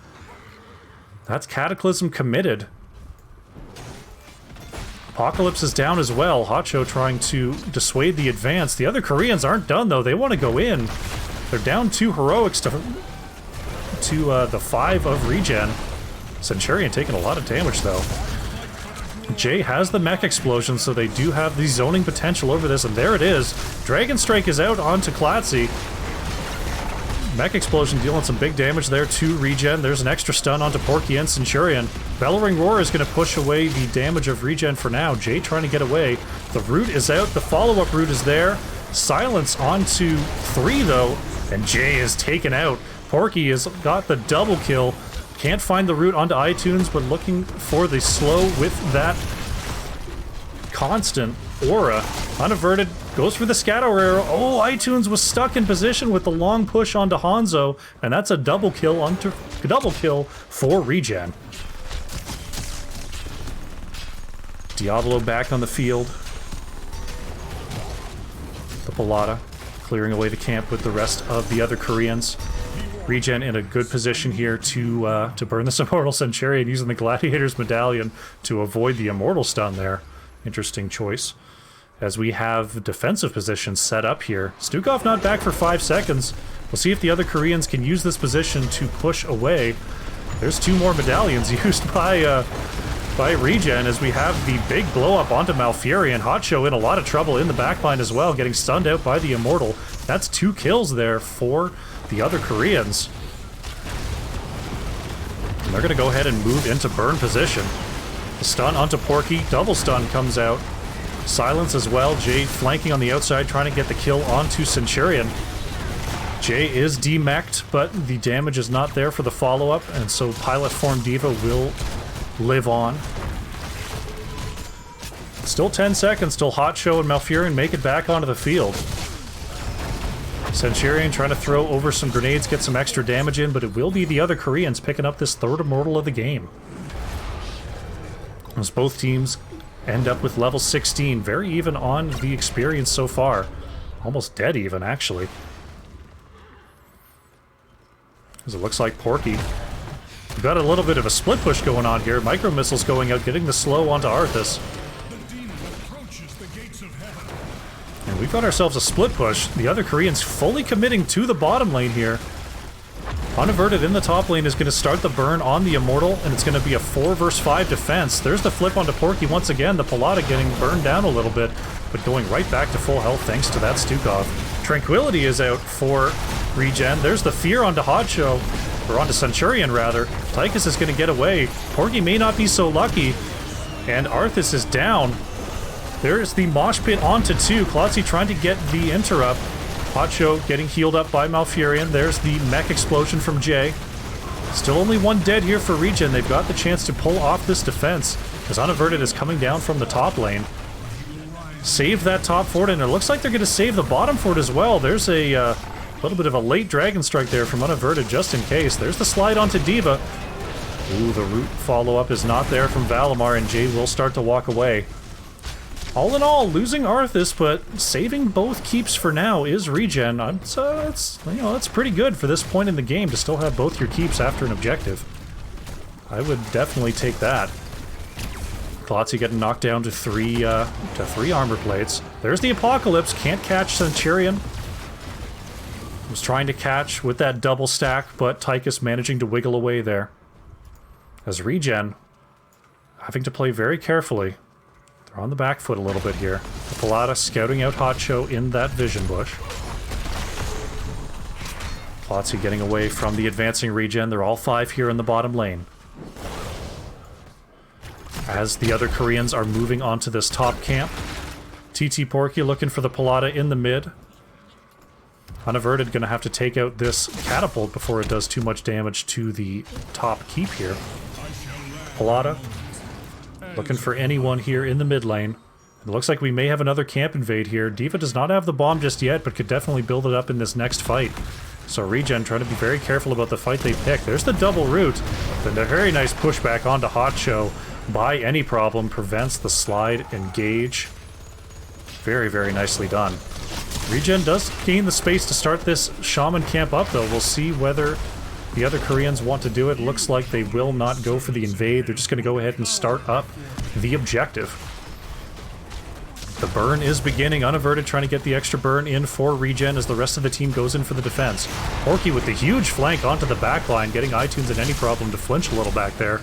That's Cataclysm committed. Apocalypse is down as well. Hotcho trying to dissuade the advance. The other Koreans aren't done, though. They want to go in. They're down 2 heroics to the 5 of ReGen. Centurion taking a lot of damage, though. Jay has the mech explosion, so they do have the zoning potential over this, and there it is. Dragon Strike is out onto Klatzy. Mech Explosion dealing some big damage there to ReGen. There's an extra stun onto Porky and Centurion. Bellowing Roar is going to push away the damage of ReGen for now. Jay trying to get away. The root is out. The follow-up root is there. Silence onto 3, though, and Jay is taken out. Porky has got the double kill. Can't find the root onto iTunes, but looking for the slow with that constant aura. Unaverted goes for the scatter arrow. Oh, iTunes was stuck in position with the long push onto Hanzo, and that's a double kill for ReGen. Diablo back on the field. The Palata clearing away the camp with the rest of the other Koreans. ReGen in a good position here to burn this Immortal Centurion using the Gladiator's Medallion to avoid the Immortal Stun there. Interesting choice. As we have defensive positions set up here. Stukov not back for 5 seconds. We'll see if the other Koreans can use this position to push away. There's 2 more medallions used by ReGen as we have the big blow up onto Malfurion. Hotcho in a lot of trouble in the backline as well, getting stunned out by the Immortal. That's 2 kills there for the other Koreans. And they're going to go ahead and move into burn position. The stun onto Porky, double stun comes out. Silence as well, Jay flanking on the outside, trying to get the kill onto Centurion. Jay is demech'd, but the damage is not there for the follow-up, and so Pilot Form Diva will live on. Still 10 seconds till Hotcho and Malfurion make it back onto the field. Centurion trying to throw over some grenades, get some extra damage in, but it will be the other Koreans picking up this 3rd Immortal of the game. As both teams end up with level 16, very even on the experience so far. Almost dead even, actually. As it looks like Porky. We've got a little bit of a split push going on here. Micro missiles going out, getting the slow onto Arthas. And we've got ourselves a split push. The other Koreans fully committing to the bottom lane here. Unaverted in the top lane is going to start the burn on the Immortal, and it's going to be a 4 versus 5 defense. There's the flip onto Porky once again. The Pilata getting burned down a little bit, but going right back to full health thanks to that Stukov. Tranquility is out for ReGen. There's the Fear onto Hotcho, or onto Centurion rather. Tychus is going to get away. Porky may not be so lucky, and Arthas is down. There's the Mosh Pit onto 2. Klotzy trying to get the interrupt. Hotcho getting healed up by Malfurion. There's the mech explosion from Jay. Still only 1 dead here for ReGen. They've got the chance to pull off this defense as Unaverted is coming down from the top lane. Save that top fort, and it looks like they're going to save the bottom fort as well. There's a little bit of a late Dragon Strike there from Unaverted just in case. There's the slide onto Diva. Ooh, the root follow-up is not there from Valimar, and Jay will start to walk away. All in all, losing Arthas, but saving both keeps for now is ReGen. That's pretty good for this point in the game to still have both your keeps after an objective. I would definitely take that. Klotzy getting knocked down to 3 armor plates. There's the Apocalypse, can't catch Centurion. Was trying to catch with that double stack, but Tychus managing to wiggle away there. As ReGen having to play very carefully. They're on the back foot a little bit here. The Pilata scouting out Hotcho in that vision bush. Klotzy getting away from the advancing ReGen. They're all 5 here in the bottom lane. As the other Koreans are moving onto this top camp. TT Porky looking for the Pilata in the mid. Unaverted gonna have to take out this catapult before it does too much damage to the top keep here. Pilata looking for anyone here in the mid lane. It looks like we may have another camp invade here. Diva does not have the bomb just yet, but could definitely build it up in this next fight. So ReGen trying to be very careful about the fight they pick. There's the double root. Then a very nice pushback onto Hotcho by any problem. Prevents the slide engage. Very, very nicely done. ReGen does gain the space to start this Shaman camp up, though. We'll see whether the other Koreans want to do it. Looks like they will not go for the invade. They're just going to go ahead and start up the objective. The burn is beginning. Unaverted trying to get the extra burn in for ReGen as the rest of the team goes in for the defense. Porky with the huge flank onto the backline, getting iTunes in any problem to flinch a little back there.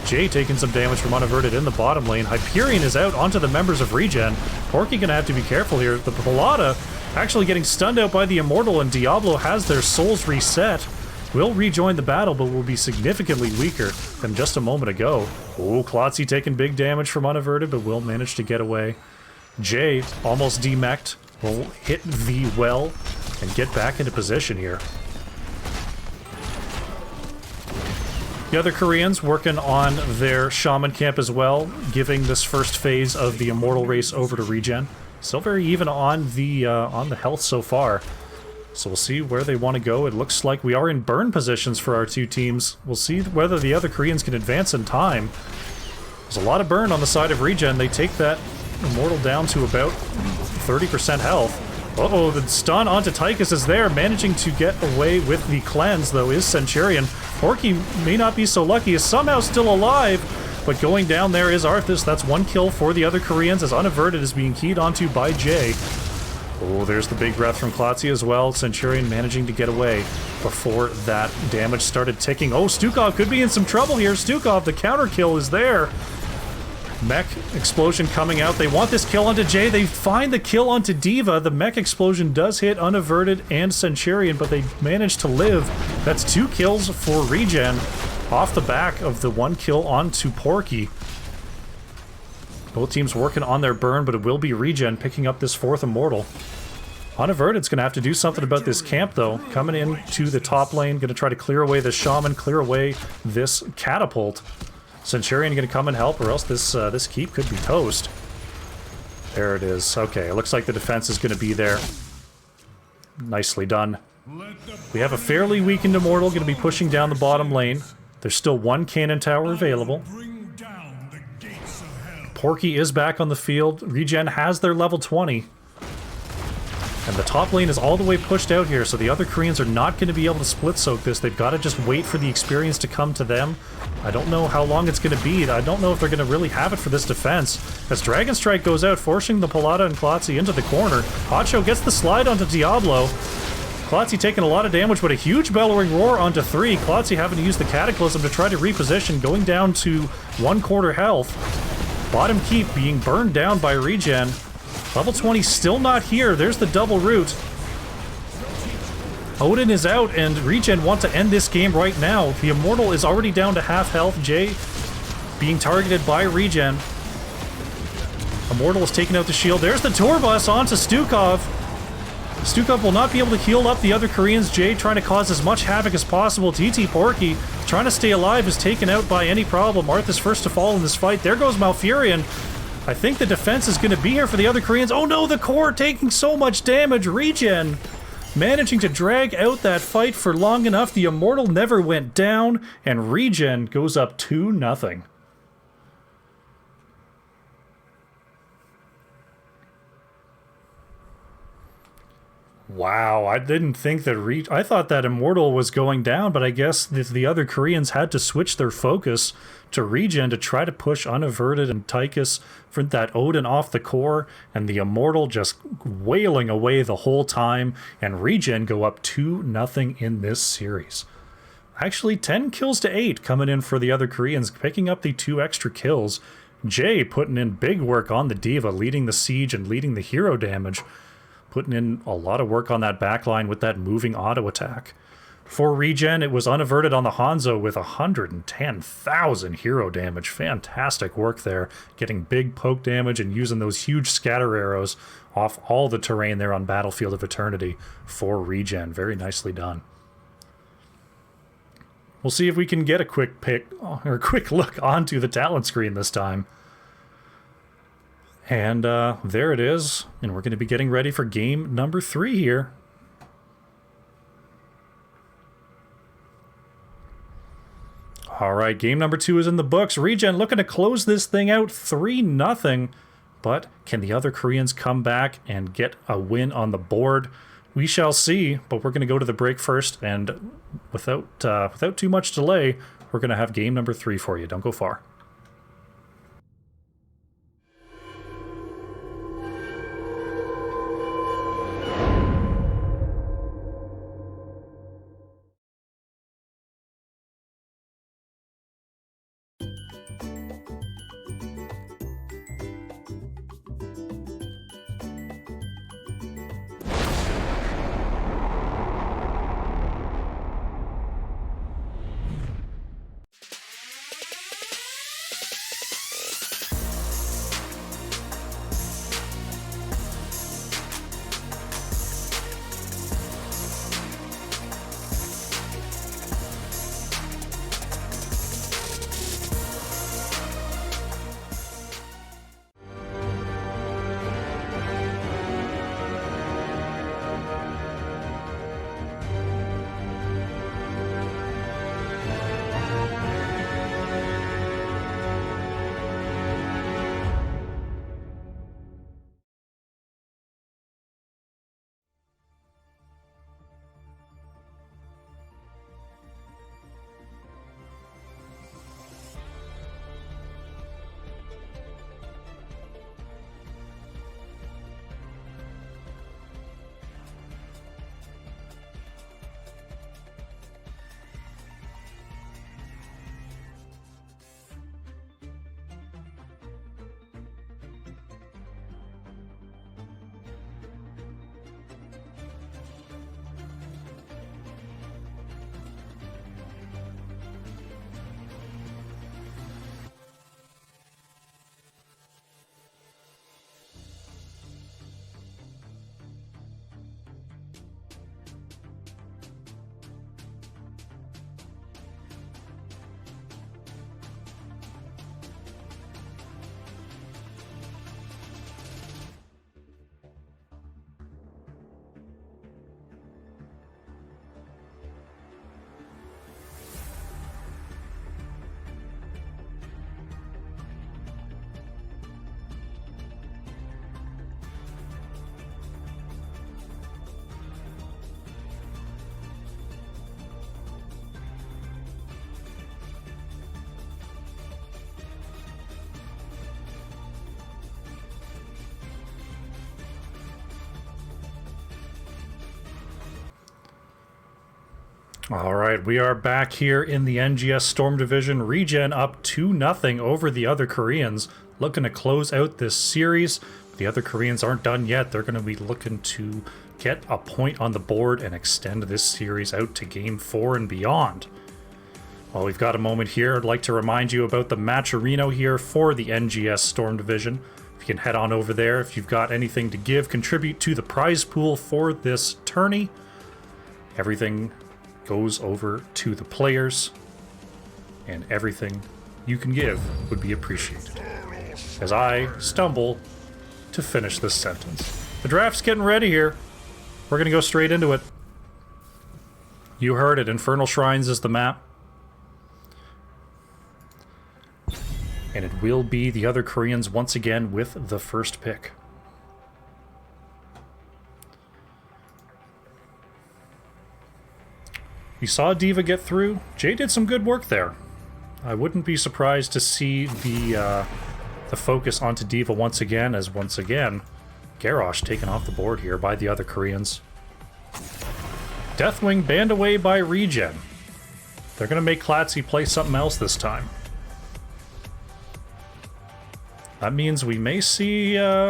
Jay taking some damage from Unaverted in the bottom lane. Hyperion is out onto the members of ReGen. Porky gonna have to be careful here. The Pilata actually getting stunned out by the Immortal, and Diablo has their souls reset. Will rejoin the battle, but will be significantly weaker than just a moment ago. Oh, Klotzy taking big damage from Unaverted, but will manage to get away. Jay, almost demech'd, will hit the well and get back into position here. The other Koreans working on their Shaman camp as well, giving this first phase of the Immortal race over to ReGen. Still very even on the health so far. So we'll see where they want to go. It looks like we are in burn positions for our 2 teams. We'll see whether the other Koreans can advance in time. There's a lot of burn on the side of ReGen. They take that Immortal down to about 30% health. Uh-oh, the stun onto Tychus is there. Managing to get away with the cleanse, though, is Centurion. Porky may not be so lucky, is somehow still alive, but going down there is Arthas. That's 1 kill for the other Koreans as Unaverted is being keyed onto by Jay. Oh, there's the big breath from Klotzy as well. Centurion managing to get away before that damage started ticking. Oh, Stukov could be in some trouble here. Stukov, the counter kill is there. Mech explosion coming out. They want this kill onto Jay. They find the kill onto Diva. The mech explosion does hit Unaverted and Centurion, but they manage to live. That's 2 kills for ReGen off the back of the 1 kill onto Porky. Both teams working on their burn, but it will be ReGen picking up this 4th Immortal. Unaverted's going to have to do something about this camp, though. Coming in to the top lane, going to try to clear away the Shaman, clear away this Catapult. Centurion going to come and help, or else this keep could be toast. There it is. Okay, it looks like the defense is going to be there. Nicely done. We have a fairly weakened Immortal going to be pushing down the bottom lane. There's still 1 cannon tower available. Porky is back on the field. ReGen has their level 20. And the top lane is all the way pushed out here, so the other Koreans are not going to be able to split soak this. They've got to just wait for the experience to come to them. I don't know how long it's going to be. I don't know if they're going to really have it for this defense. As Dragon Strike goes out, forcing the Palada and Klotzy into the corner. Hacho gets the slide onto Diablo. Klotzy taking a lot of damage, but a huge Bellowing Roar onto 3. Klotzy having to use the Cataclysm to try to reposition, going down to 1/4 health. Bottom keep being burned down by ReGen. Level 20 still not here. There's the double root. Odin is out, and ReGen want to end this game right now. The Immortal is already down to half health. Jay being targeted by ReGen. Immortal is taking out the shield. There's the tour bus onto Stukov. Stukov will not be able to heal up the other Koreans. Jay trying to cause as much havoc as possible. TT Porky trying to stay alive is taken out by any problem. Arthas first to fall in this fight. There goes Malfurion. I think the defense is going to be here for the other Koreans. Oh no, the core taking so much damage. ReGen managing to drag out that fight for long enough. The Immortal never went down, and ReGen goes up 2-0. Wow, I didn't think that I thought that Immortal was going down, but I guess the other Koreans had to switch their focus to ReGen to try to push Unaverted and Tychus for that Odin off the core, and the Immortal just wailing away the whole time, and ReGen go up 2-0 in this series. Actually, 10 kills to 8 coming in for the other Koreans, picking up the 2 extra kills. Jay putting in big work on the Diva, leading the siege and leading the hero damage. Putting in a lot of work on that backline with that moving auto attack. For ReGen, it was Unaverted on the Hanzo with 110,000 hero damage. Fantastic work there. Getting big poke damage and using those huge scatter arrows off all the terrain there on Battlefield of Eternity for ReGen. Very nicely done. We'll see if we can get a quick pick or a quick look onto the talent screen this time. And there it is. And we're going to be getting ready for game number 3 here. All right, game number 2 is in the books. ReGen looking to close this thing out 3-0. But can the other Koreans come back and get a win on the board? We shall see, but we're going to go to the break first. And without too much delay, we're going to have game number 3 for you. Don't go far. All right, we are back here in the NGS Storm Division. ReGen up 2-0 over the other Koreans, looking to close out this series. The other Koreans aren't done yet. They're going to be looking to get a point on the board and extend this series out to Game 4 and beyond. While we've got a moment here, I'd like to remind you about the Matcherino here for the NGS Storm Division. If you can head on over there, if you've got anything to give, contribute to the prize pool for this tourney. Everything goes over to the players, and everything you can give would be appreciated. As I stumble to finish this sentence. The draft's getting ready here. We're gonna go straight into it. You heard it, Infernal Shrines is the map. And it will be the other Koreans once again with the first pick. You saw Diva get through. Jay did some good work there. I wouldn't be surprised to see the focus onto Diva once again, as once again, Garrosh taken off the board here by the other Koreans. Deathwing banned away by ReGen. They're going to make Klatzy play something else this time. That means we may see, with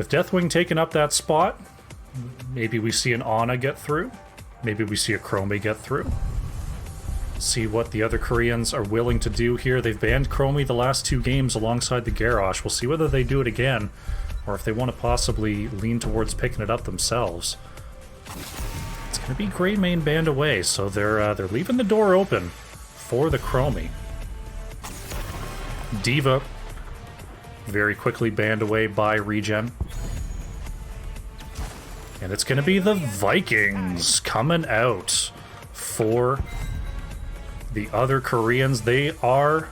Deathwing taking up that spot, maybe we see an Ana get through. Maybe we see a Chromie get through. See what the other Koreans are willing to do here. They've banned Chromie the last 2 games alongside the Garrosh. We'll see whether they do it again, or if they want to possibly lean towards picking it up themselves. It's going to be Greymane banned away, so they're leaving the door open for the Chromie. Diva very quickly banned away by ReGen. And it's going to be the Vikings coming out for the other Koreans. They are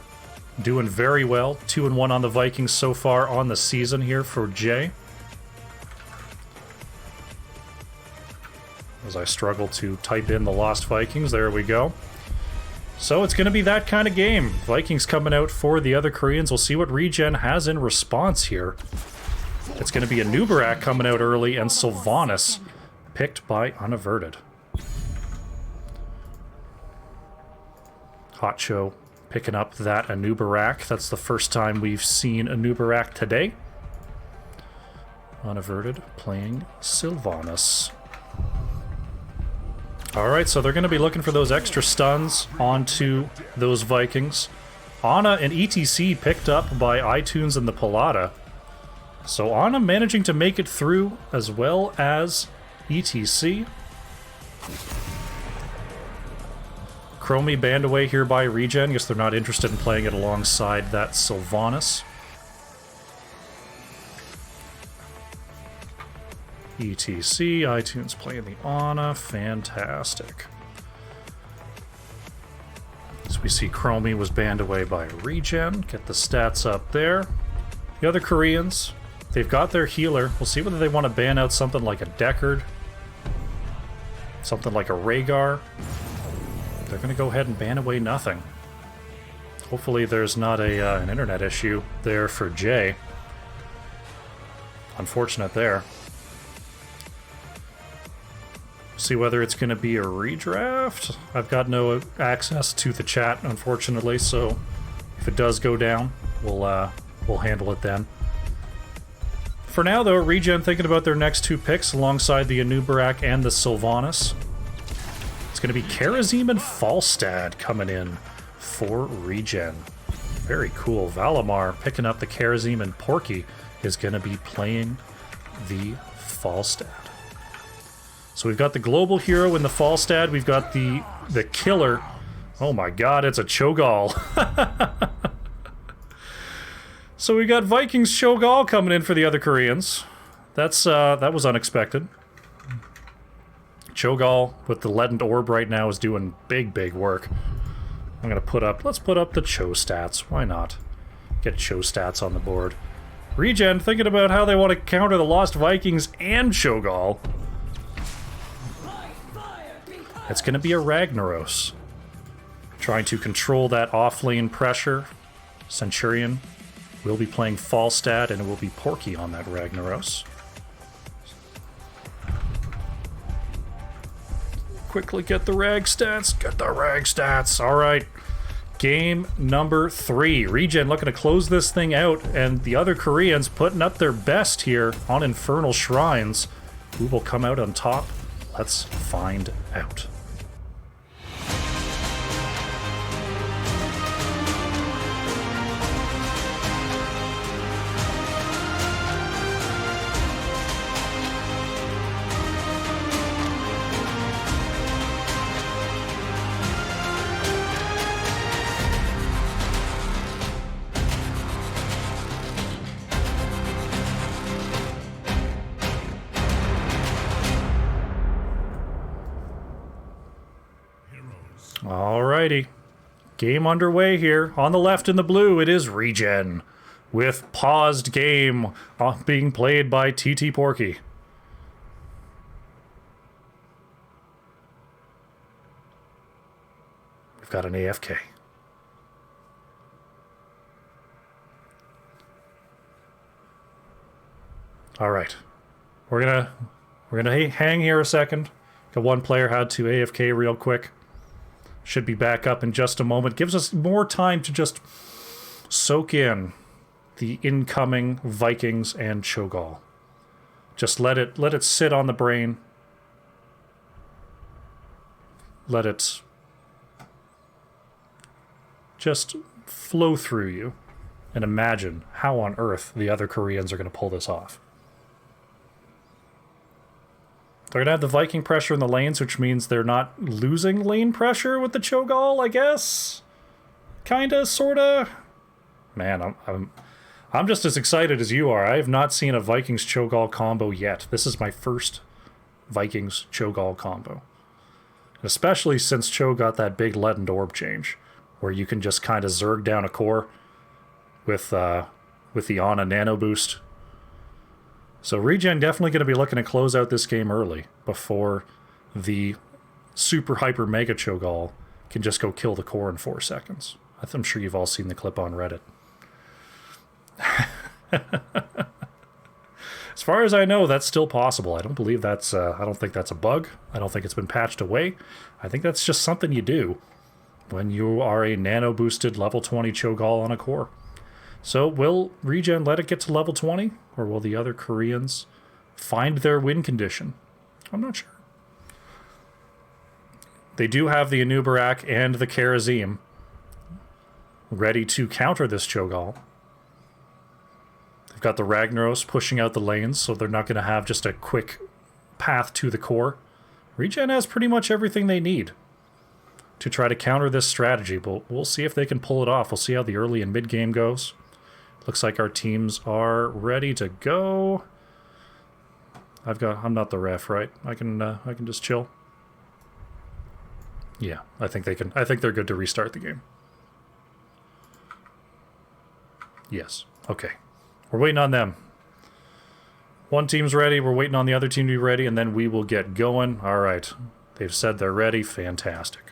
doing very well. 2-1 on the Vikings so far on the season here for Jay. As I struggle to type in the Lost Vikings, there we go. So it's going to be that kind of game. Vikings coming out for the other Koreans. We'll see what ReGen has in response here. It's going to be a Nubarak coming out early, and Sylvanas picked by Unaverted. Hot Show picking up that Anubarak. That's the first time we've seen Anubarak today. Unaverted playing Sylvanas. Alright, so they're going to be looking for those extra stuns onto those Vikings. Ana and ETC picked up by iTunes and the Palada. So Ana managing to make it through, as well as ETC. Chromie banned away here by ReGen. Guess they're not interested in playing it alongside that Sylvanas. ETC, iTunes playing the Ana. Fantastic. As we see, Chromie was banned away by ReGen. Get the stats up there. The other Koreans, they've got their healer. We'll see whether they want to ban out something like a Deckard. Something like a Rhaegar. They're going to go ahead and ban away nothing. Hopefully there's not an internet issue there for Jay. Unfortunate there. See whether it's going to be a redraft. I've got no access to the chat, unfortunately, so if it does go down, we'll handle it then. For now, though, ReGen thinking about their next 2 picks alongside the Anubarak and the Sylvanas. It's going to be Karazim and Falstad coming in for ReGen. Very cool. Valimar picking up the Karazim, and Porky is going to be playing the Falstad. So we've got the global hero in the Falstad. We've got the killer. Oh my god, it's a Cho'Gall. So we got Vikings Cho'Gall coming in for the other Koreans. That was unexpected. Cho'Gall with the Leadened Orb right now is doing big work. I'm gonna let's put up the Cho stats. Why not? Get Cho stats on the board. ReGen thinking about how they want to counter the Lost Vikings and Cho'Gall. It's gonna be a Ragnaros. Trying to control that off-lane pressure. Centurion will be playing Falstad, and it will be Porky on that Ragnaros. Quickly get the rag stats. Get the rag stats. All right. Game number 3. ReGen looking to close this thing out, and the other Koreans putting up their best here on Infernal Shrines. Who will come out on top? Let's find out. Alrighty. Game underway here. On the left in the blue, it is ReGen, with paused game being played by TT Porky. We've got an AFK. Alright. We're gonna hang here a second. Got one player had to AFK real quick. Should be back up in just a moment. Gives us more time to just soak in the incoming Vikings and Cho'Gall. Just let it sit on the brain. Let it just flow through you and imagine how on earth the other Koreans are going to pull this off. They're going to have the Viking pressure in the lanes, which means they're not losing lane pressure with the Cho'Gall, I guess? Kinda, sorta? Man, I'm just as excited as you are. I have not seen a Vikings Cho'Gall combo yet. This is my first Vikings Cho'Gall combo. Especially since Cho got that big Leadened Orb change, where you can just kind of Zerg down a core with the Ana Nano Boost. So ReGen definitely going to be looking to close out this game early before the super hyper mega Cho'Gall can just go kill the core in 4 seconds. I'm sure you've all seen the clip on Reddit. As far as I know, that's still possible. I don't believe that's I don't think that's a bug. I don't think it's been patched away. I think that's just something you do when you are a nano boosted level 20 Cho'Gall on a core. So will ReGen let it get to level 20? Or will the other Koreans find their win condition? I'm not sure. They do have the Anubarak and the Karazim ready to counter this Cho'Gall. They've got the Ragnaros pushing out the lanes, so they're not going to have just a quick path to the core. ReGen has pretty much everything they need to try to counter this strategy, but we'll see if they can pull it off. We'll see how the early and mid game goes. Looks like our teams are ready to go. I'm not the ref, right? I can just chill. Yeah, I think they're good to restart the game. Yes. Okay. We're waiting on them. One team's ready, we're waiting on the other team to be ready, and then we will get going. All right. They've said they're ready. Fantastic.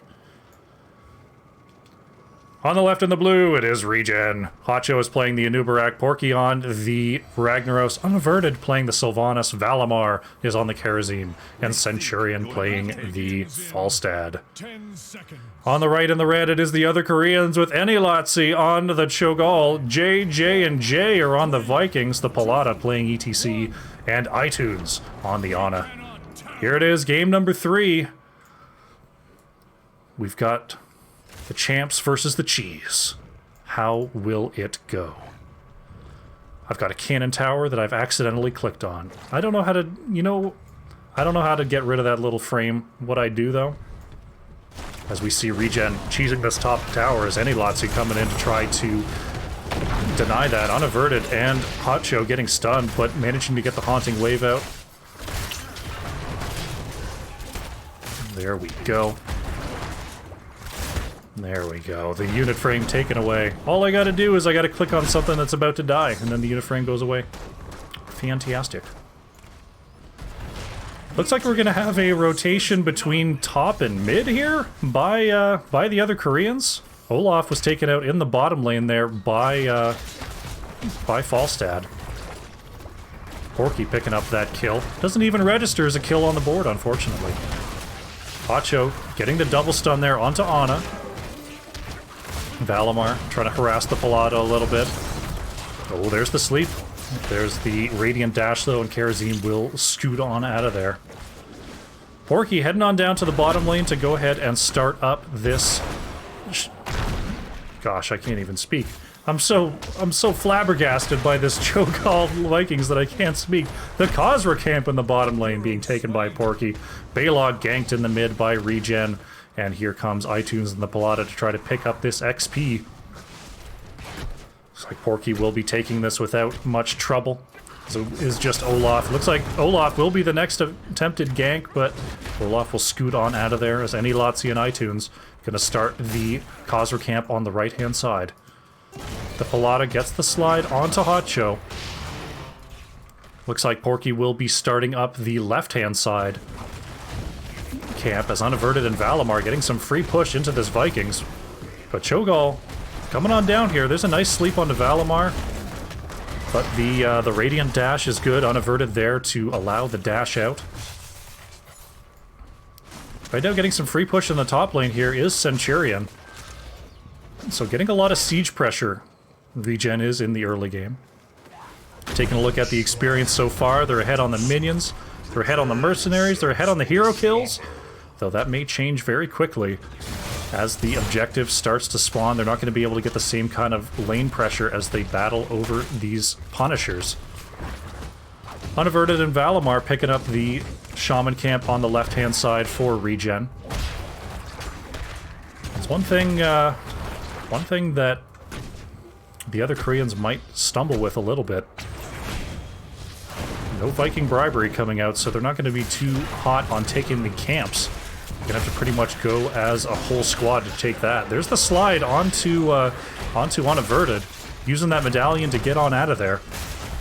On the left in the blue, it is ReGen. Hacho is playing the Anubarak, Porky on the Ragnaros, Unaverted playing the Sylvanas, Valimar is on the Karazim, and Centurion playing the Falstad. On the right in the red, it is the other Koreans with Enilatsi on the Cho'Gall. JJ and Jay are on the Vikings, the Palata playing ETC, and iTunes on the Ana. Here it is, game number 3. We've got the champs versus the cheese. How will it go? I've got a cannon tower that I've accidentally clicked on. I don't know how to, I don't know how to get rid of that little frame. What I do, though, as we see ReGen cheesing this top tower, is Enilatsi coming in to try to deny that. Unaverted and Hacho getting stunned, but managing to get the Haunting Wave out. There we go. There we go. The unit frame taken away. All I gotta do is I gotta click on something that's about to die, and then the unit frame goes away. Fantastic. Looks like we're gonna have a rotation between top and mid here by the other Koreans. Olaf was taken out in the bottom lane there by Falstad. Porky picking up that kill. Doesn't even register as a kill on the board, unfortunately. Hacho getting the double stun there onto Ana. Valimar trying to harass the Palada a little bit. Oh, there's the sleep. There's the Radiant Dash, though, and Karazim will scoot on out of there. Porky heading on down to the bottom lane to go ahead and start up this... Gosh, I can't even speak. I'm so flabbergasted by this Cho'Gall Vikings that I can't speak. The Khazra camp in the bottom lane being taken by Porky. Balog ganked in the mid by ReGen. And here comes iTunes and the Palada to try to pick up this XP. Looks like Porky will be taking this without much trouble. So is just Olaf. Looks like Olaf will be the next attempted gank, but Olaf will scoot on out of there as any Lotzi and iTunes gonna start the Khazra camp on the right-hand side. The Palada gets the slide onto Hacho. Looks like Porky will be starting up the left-hand side camp as Unaverted and Valimar getting some free push into this Vikings. But Cho'Gall coming on down here. There's a nice sleep onto Valimar. But the Radiant Dash is good. Unaverted there to allow the dash out. Right now getting some free push in the top lane here is Centurion. So getting a lot of siege pressure, ReGen is in the early game. Taking a look at the experience so far, they're ahead on the minions, they're ahead on the mercenaries, they're ahead on the hero kills, though that may change very quickly as the objective starts to spawn. They're not going to be able to get the same kind of lane pressure as they battle over these Punishers. Unaverted and Valimar picking up the Shaman camp on the left-hand side for ReGen. It's one thing that the other Koreans might stumble with a little bit. No Viking bribery coming out, so they're not going to be too hot on taking the camps. You're going to have to pretty much go as a whole squad to take that. There's the slide onto Unaverted, using that medallion to get on out of there.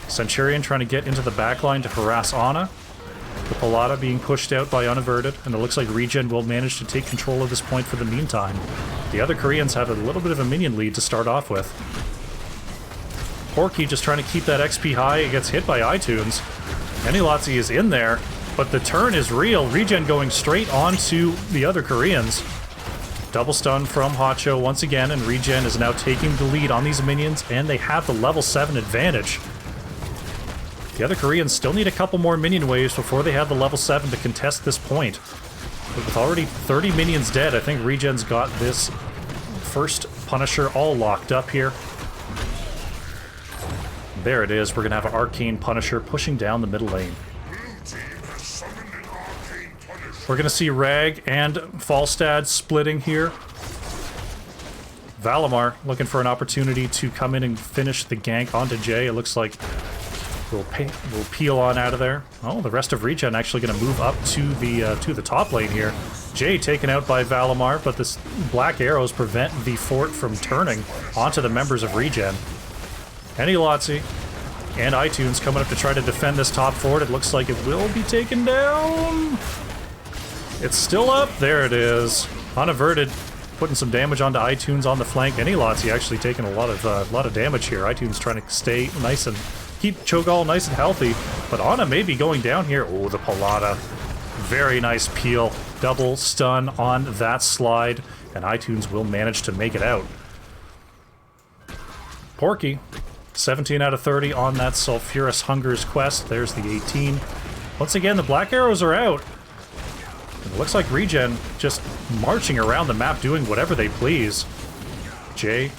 Centurion trying to get into the backline to harass Ana. The Palada being pushed out by Unaverted, and it looks like ReGen will manage to take control of this point for the meantime. The other Koreans have a little bit of a minion lead to start off with. Porky just trying to keep that XP high. It gets hit by iTunes. Enilotzi is in there, but the turn is real. ReGen going straight onto the other Koreans. Double stun from Hacho once again, and ReGen is now taking the lead on these minions, and they have the level 7 advantage. The other Koreans still need a couple more minion waves before they have the level 7 to contest this point. But with already 30 minions dead, I think ReGen's got this first Punisher all locked up here. There it is. We're going to have an Arcane Punisher pushing down the middle lane. We're going to see Rag and Falstad splitting here. Valimar looking for an opportunity to come in and finish the gank onto Jay. It looks like we'll peel on out of there. Oh, the rest of ReGen actually going to move up to the top lane here. Jay taken out by Valimar, but this black arrows prevent the fort from turning onto the members of ReGen. Enilotzi and iTunes coming up to try to defend this top fort. It looks like it will be taken down. It's still up. There it is. Unaverted putting some damage onto iTunes on the flank. Enilotzi actually taking a lot of damage here. iTunes trying to stay nice and keep Cho'Gall nice and healthy. But Ana may be going down here. Oh, the Palada. Very nice peel. Double stun on that slide. And iTunes will manage to make it out. Porky. 17 out of 30 on that Sulfurous Hunger's quest. There's the 18. Once again, the Black Arrows are out. It looks like ReGen just marching around the map doing whatever they please. Jay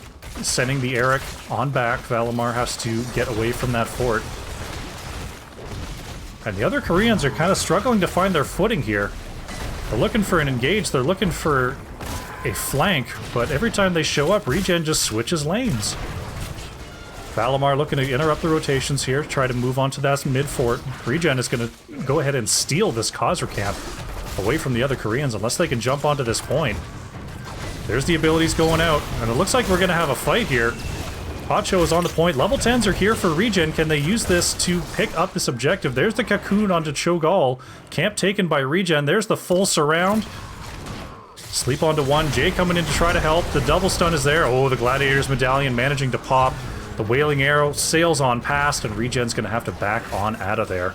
sending the Eric on back. Valimar has to get away from that fort. And the other Koreans are kind of struggling to find their footing here. They're looking for an engage, they're looking for a flank, but every time they show up, ReGen just switches lanes. Valimar looking to interrupt the rotations here, try to move on to that mid fort. ReGen is going to go ahead and steal this Khazra camp away from the other Koreans unless they can jump onto this point. There's the abilities going out, and it looks like we're going to have a fight here. Hacho is on the point. Level 10s are here for ReGen. Can they use this to pick up this objective? There's the Cocoon onto Cho'Gall. Camp taken by ReGen. There's the full surround. Sleep onto one. Jay coming in to try to help. The double stun is there. Oh, the Gladiator's Medallion managing to pop. The Wailing Arrow sails on past, and ReGen's going to have to back on out of there.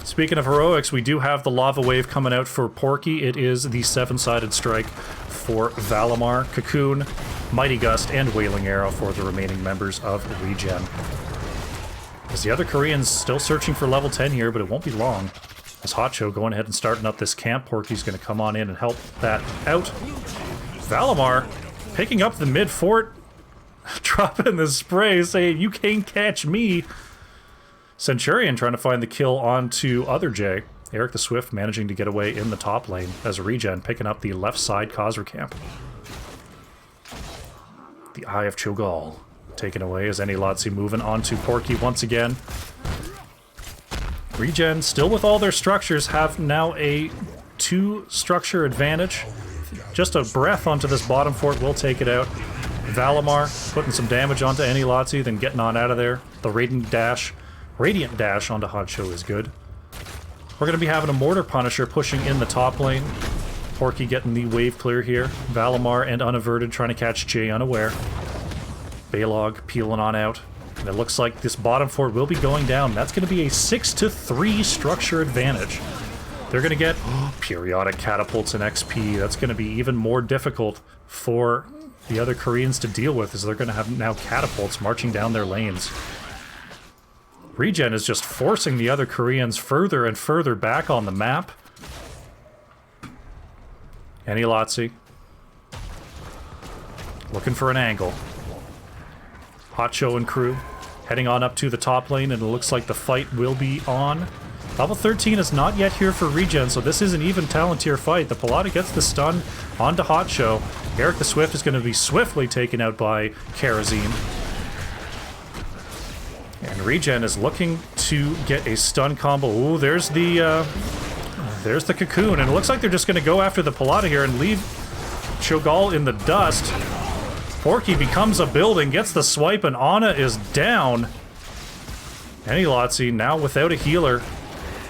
Speaking of heroics, we do have the lava wave coming out for Porky. It is the 7-sided strike for Valimar, Cocoon, Mighty Gust, and Wailing Arrow for the remaining members of ReGen. As the other Koreans still searching for level 10 here, but it won't be long. As Hotcho going ahead and starting up this camp, Porky's going to come on in and help that out. Valimar picking up the mid fort, dropping the spray, saying, "You can't catch me." Centurion trying to find the kill onto other Jay. Eric the Swift managing to get away in the top lane as ReGen picking up the left side Khazra camp. The Eye of Cho'Gall taken away as Enilatsi moving onto Porky once again. ReGen, still with all their structures, have now a 2-structure advantage. Just a breath onto this bottom fort will take it out. Valimar putting some damage onto Enilatsi, then getting on out of there. The Radiant Dash onto Hotcho is good. We're going to be having a Mortar Punisher pushing in the top lane. Porky getting the wave clear here. Valimar and Unaverted trying to catch Jay unaware. Balog peeling on out. And it looks like this bottom fort will be going down. That's going to be a 6-3 structure advantage. They're going to get periodic catapults and XP. That's going to be even more difficult for the other Koreans to deal with, as they're going to have now catapults marching down their lanes. ReGen is just forcing the other Koreans further and further back on the map. Enilatsi looking for an angle. Hotcho and crew heading on up to the top lane, and it looks like the fight will be on. Level 13 is not yet here for ReGen, so this is an even Palantir fight. The Pilata gets the stun onto Hotcho. Eric the Swift is going to be swiftly taken out by Karazine. And ReGen is looking to get a stun combo. Ooh, there's the Cocoon, and it looks like they're just going to go after the Pilata here and leave Cho'Gall in the dust. Porky becomes a building, gets the swipe, and Ana is down. Enilatsi now without a healer.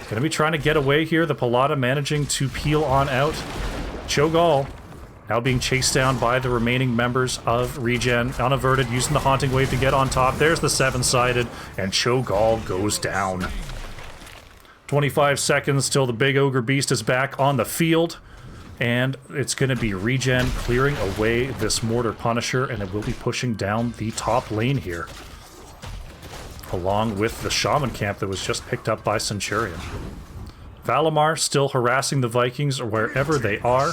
Gonna be trying to get away here. The Pilata managing to peel on out. Cho'Gall now being chased down by the remaining members of ReGen. Unaverted using the Haunting Wave to get on top. There's the 7-sided, and Cho'Gall goes down. 25 seconds till the big Ogre Beast is back on the field. And it's going to be ReGen clearing away this Mortar Punisher, and it will be pushing down the top lane here, along with the Shaman camp that was just picked up by Centurion. Valimar still harassing the Vikings wherever they are.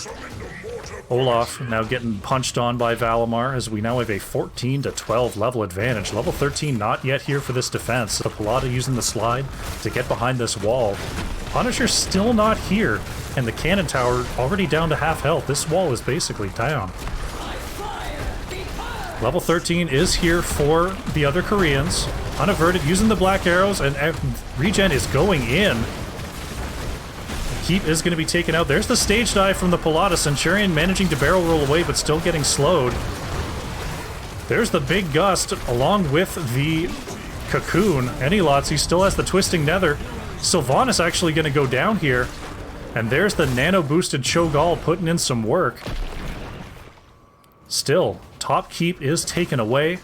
Olaf now getting punched on by Valimar, as we now have a 14-12 level advantage. Level 13 not yet here for this defense. The Pilata using the slide to get behind this wall. Punisher still not here, and the cannon tower already down to half health. This wall is basically down. Level 13 is here for the other Koreans. Unaverted using the black arrows, and ReGen is going in. Keep is going to be taken out. There's the stage dive from the Pilata. Centurion managing to barrel roll away, but still getting slowed. There's the big gust along with the Cocoon. Enilatsi still has the twisting nether. Sylvanas actually going to go down here. And there's the nano-boosted Cho'Gall putting in some work. Still, top keep is taken away.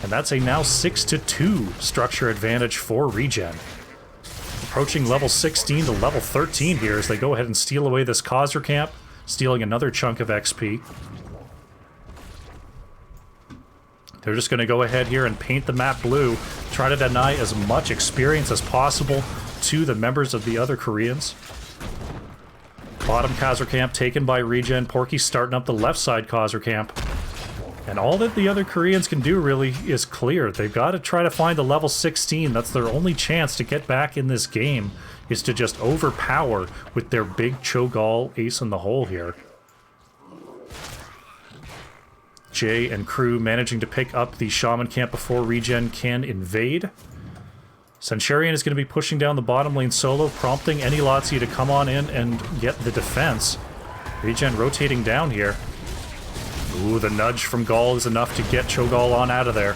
And that's a now 6-2 structure advantage for ReGen. Approaching level 16 to level 13 here as they go ahead and steal away this Khazra camp, stealing another chunk of XP. They're just going to go ahead here and paint the map blue, try to deny as much experience as possible to the members of the other Koreans. Bottom Khazra camp taken by ReGen. Porky starting up the left side Khazra camp. And all that the other Koreans can do really is clear. They've got to try to find a level 16. That's their only chance to get back in this game, is to just overpower with their big Cho'Gall ace in the hole here. Jay and crew managing to pick up the Shaman camp before ReGen can invade. Centurion is going to be pushing down the bottom lane solo, prompting Enilatsi to come on in and get the defense. ReGen rotating down here. Ooh, the nudge from Gall is enough to get Cho'Gall on out of there.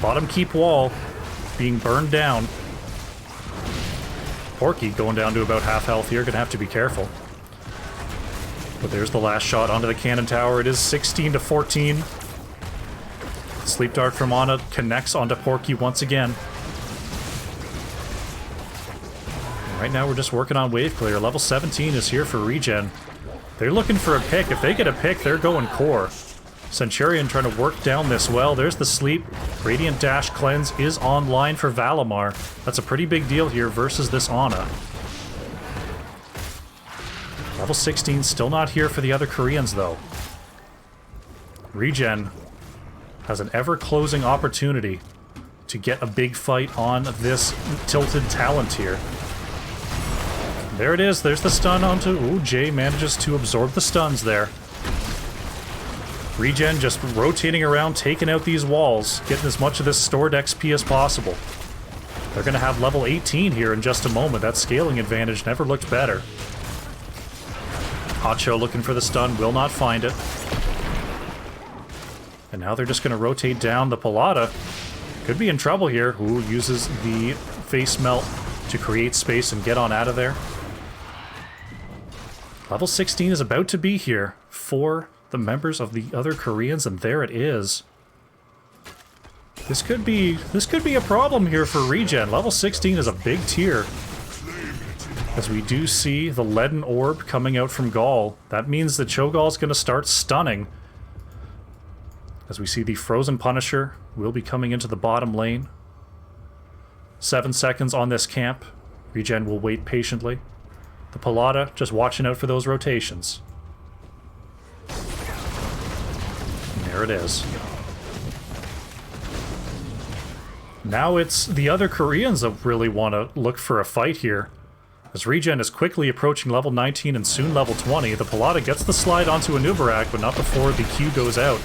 Bottom keep wall being burned down. Porky going down to about half health here, gonna have to be careful. But there's the last shot onto the cannon tower. It is 16-14. Sleep Dart from Ana connects onto Porky once again. Right now we're just working on wave clear. Level 17 is here for ReGen. They're looking for a pick. If they get a pick, they're going core. Centurion trying to work down this well. There's the sleep. Radiant Dash Cleanse is online for Valimar. That's a pretty big deal here versus this Ana. Level 16 still not here for the other Koreans though. ReGen has an ever-closing opportunity to get a big fight on this tilted talent here. There it is. There's the stun onto... Ooh, Jay manages to absorb the stuns there. ReGen just rotating around, taking out these walls, getting as much of this stored XP as possible. They're going to have level 18 here in just a moment. That scaling advantage never looked better. Hacho looking for the stun, will not find it. And now they're just going to rotate down. The Palada could be in trouble here. Ooh, uses the face melt to create space and get on out of there. Level 16 is about to be here for the members of the other Koreans, and there it is. This could be a problem here for ReGen. Level 16 is a big tier. As we do see the leaden orb coming out from Gaul. That means that Cho'Gall is going to start stunning. As we see the Frozen Punisher will be coming into the bottom lane. 7 seconds on this camp. ReGen will wait patiently. The Palada just watching out for those rotations. And there it is. Now it's the other Koreans that really want to look for a fight here. As ReGen is quickly approaching level 19 and soon level 20, the Palada gets the slide onto a Nubarak, but not before the Q goes out.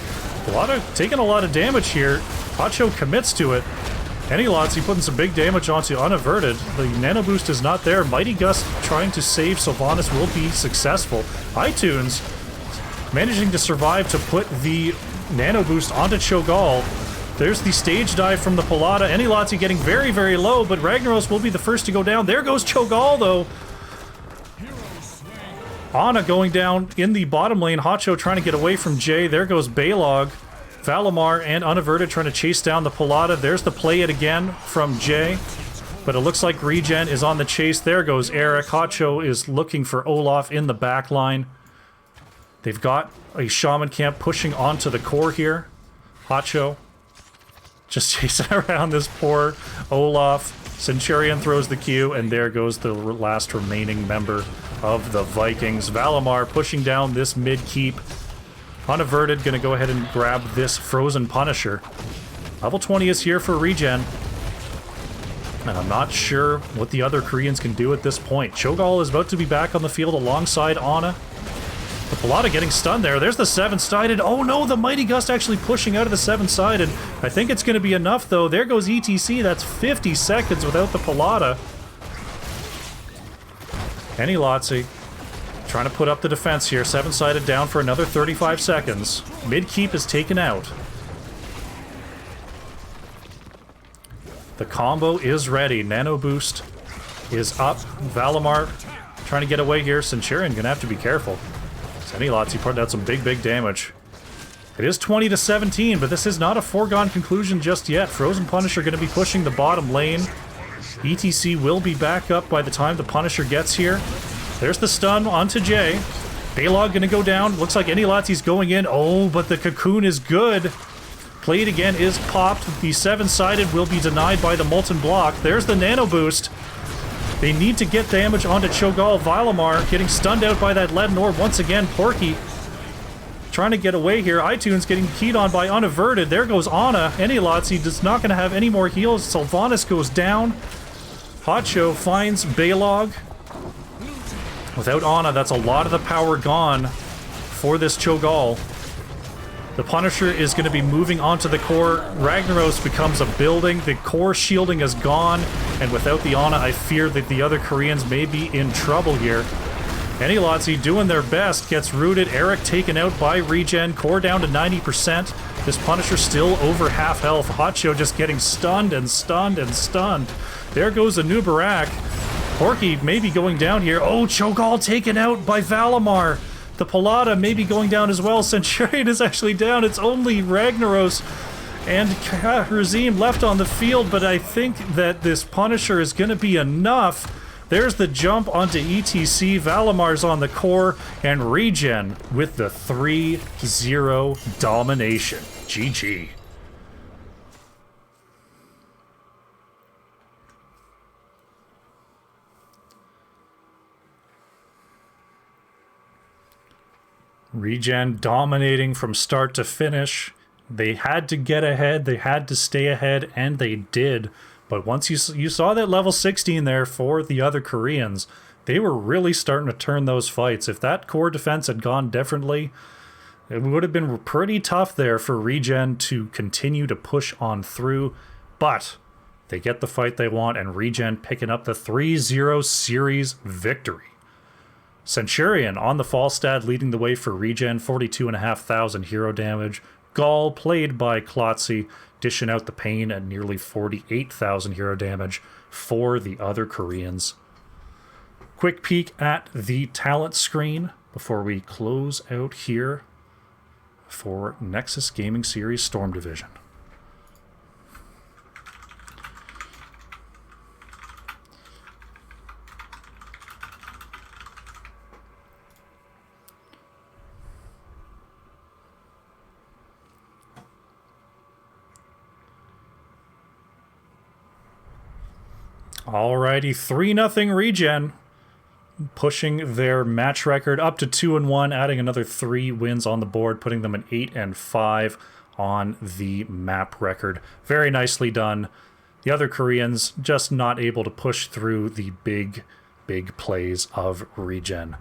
Palada taking a lot of damage here. Hacho commits to it. Anylotsy putting some big damage onto Unaverted. The nano boost is not there. Mighty Gust trying to save Sylvanas will be successful. iTunes managing to survive to put the nano boost onto Cho'Gall. There's the stage dive from the Palada. Anylotsy getting very, very low, but Ragnaros will be the first to go down. There goes Cho'Gall, though. Ana going down in the bottom lane. Hacho trying to get away from Jay. There goes Balog. Valimar and Unaverted trying to chase down the Palada. There's the play it again from Jay. But it looks like ReGen is on the chase. There goes Eric. Hacho is looking for Olaf in the back line. They've got a Shaman camp pushing onto the core here. Hacho just chasing around this poor Olaf. Centurion throws the Q, and there goes the last remaining member of the Vikings. Valimar pushing down this mid-keep. Unaverted gonna go ahead and grab this Frozen Punisher. Level 20 is here for ReGen. And I'm not sure what the other Koreans can do at this point. Cho'Gall is about to be back on the field alongside Ana. The Palada getting stunned there. There's the 7-sided. Oh no, the Mighty Gust actually pushing out of the 7-sided. I think it's going to be enough though. There goes ETC. That's 50 seconds without the Palada. Anylotsy trying to put up the defense here. 7-sided down for another 35 seconds. Mid-keep is taken out. The combo is ready. Nano boost is up. Valimar trying to get away here. Centurion gonna have to be careful. Anylotsy putting out some big damage. It is 20-17, but this is not a foregone conclusion just yet. Frozen Punisher gonna be pushing the bottom lane. ETC will be back up by the time the Punisher gets here. There's the stun onto Jay. Balog gonna go down. Looks like Anylatsy's going in. Oh, but the cocoon is good. Plate again is popped. The 7-sided will be denied by the Molten Block. There's the Nano Boost. They need to get damage onto Cho'Gall. Valimar getting stunned out by that leaden orb once again. Porky trying to get away here. iTunes getting keyed on by Unaverted. There goes Ana. Anylotsy is not going to have any more heals. Sylvanas goes down. Hacho finds Balog. Without Ana, that's a lot of the power gone for this Cho'Gall. The Punisher is going to be moving onto the core. Ragnaros becomes a building. The core shielding is gone. And without the Ana, I fear that the other Koreans may be in trouble here. Anylotsy doing their best. Gets rooted. Eric taken out by ReGen. Core down to 90%. This Punisher still over half health. Hacho just getting stunned and stunned and stunned. There goes a Nubarak. Porky maybe going down here. Oh, Cho'Gall taken out by Valimar. The Palada may be going down as well. Centurion is actually down. It's only Ragnaros and Razim left on the field, but I think that this Punisher is going to be enough. There's the jump onto ETC. Valamar's on the core, and ReGen with the 3-0 domination. GG. ReGen dominating from start to finish. They had to get ahead, they had to stay ahead, and they did. But once you saw that level 16 there for the other Koreans, they were really starting to turn those fights. If that core defense had gone differently, it would have been pretty tough there for ReGen to continue to push on through. But they get the fight they want, and ReGen picking up the 3-0 series victory. Centurion on the Falstad leading the way for ReGen, 42,500 hero damage. Gaul, played by Klotzy, dishing out the pain at nearly 48,000 hero damage for the other Koreans. Quick peek at the talent screen before we close out here for Nexus Gaming Series Storm Division. Alrighty, 3-0 ReGen, pushing their match record up to 2-1, adding another 3 wins on the board, putting them at 8-5 on the map record. Very nicely done. The other Koreans just not able to push through the big plays of ReGen.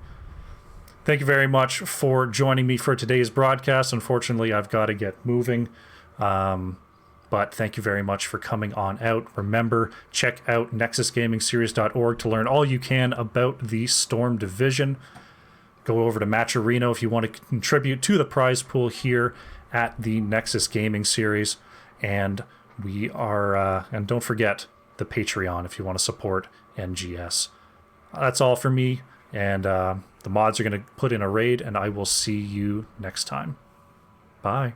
Thank you very much for joining me for today's broadcast. Unfortunately, I've got to get moving. But thank you very much for coming on out. Remember, check out nexusgamingseries.org to learn all you can about the Storm Division. Go over to Matcherino if you want to contribute to the prize pool here at the Nexus Gaming Series. And we are, and don't forget the Patreon if you want to support NGS. That's all for me. And the mods are going to put in a raid, and I will see you next time. Bye.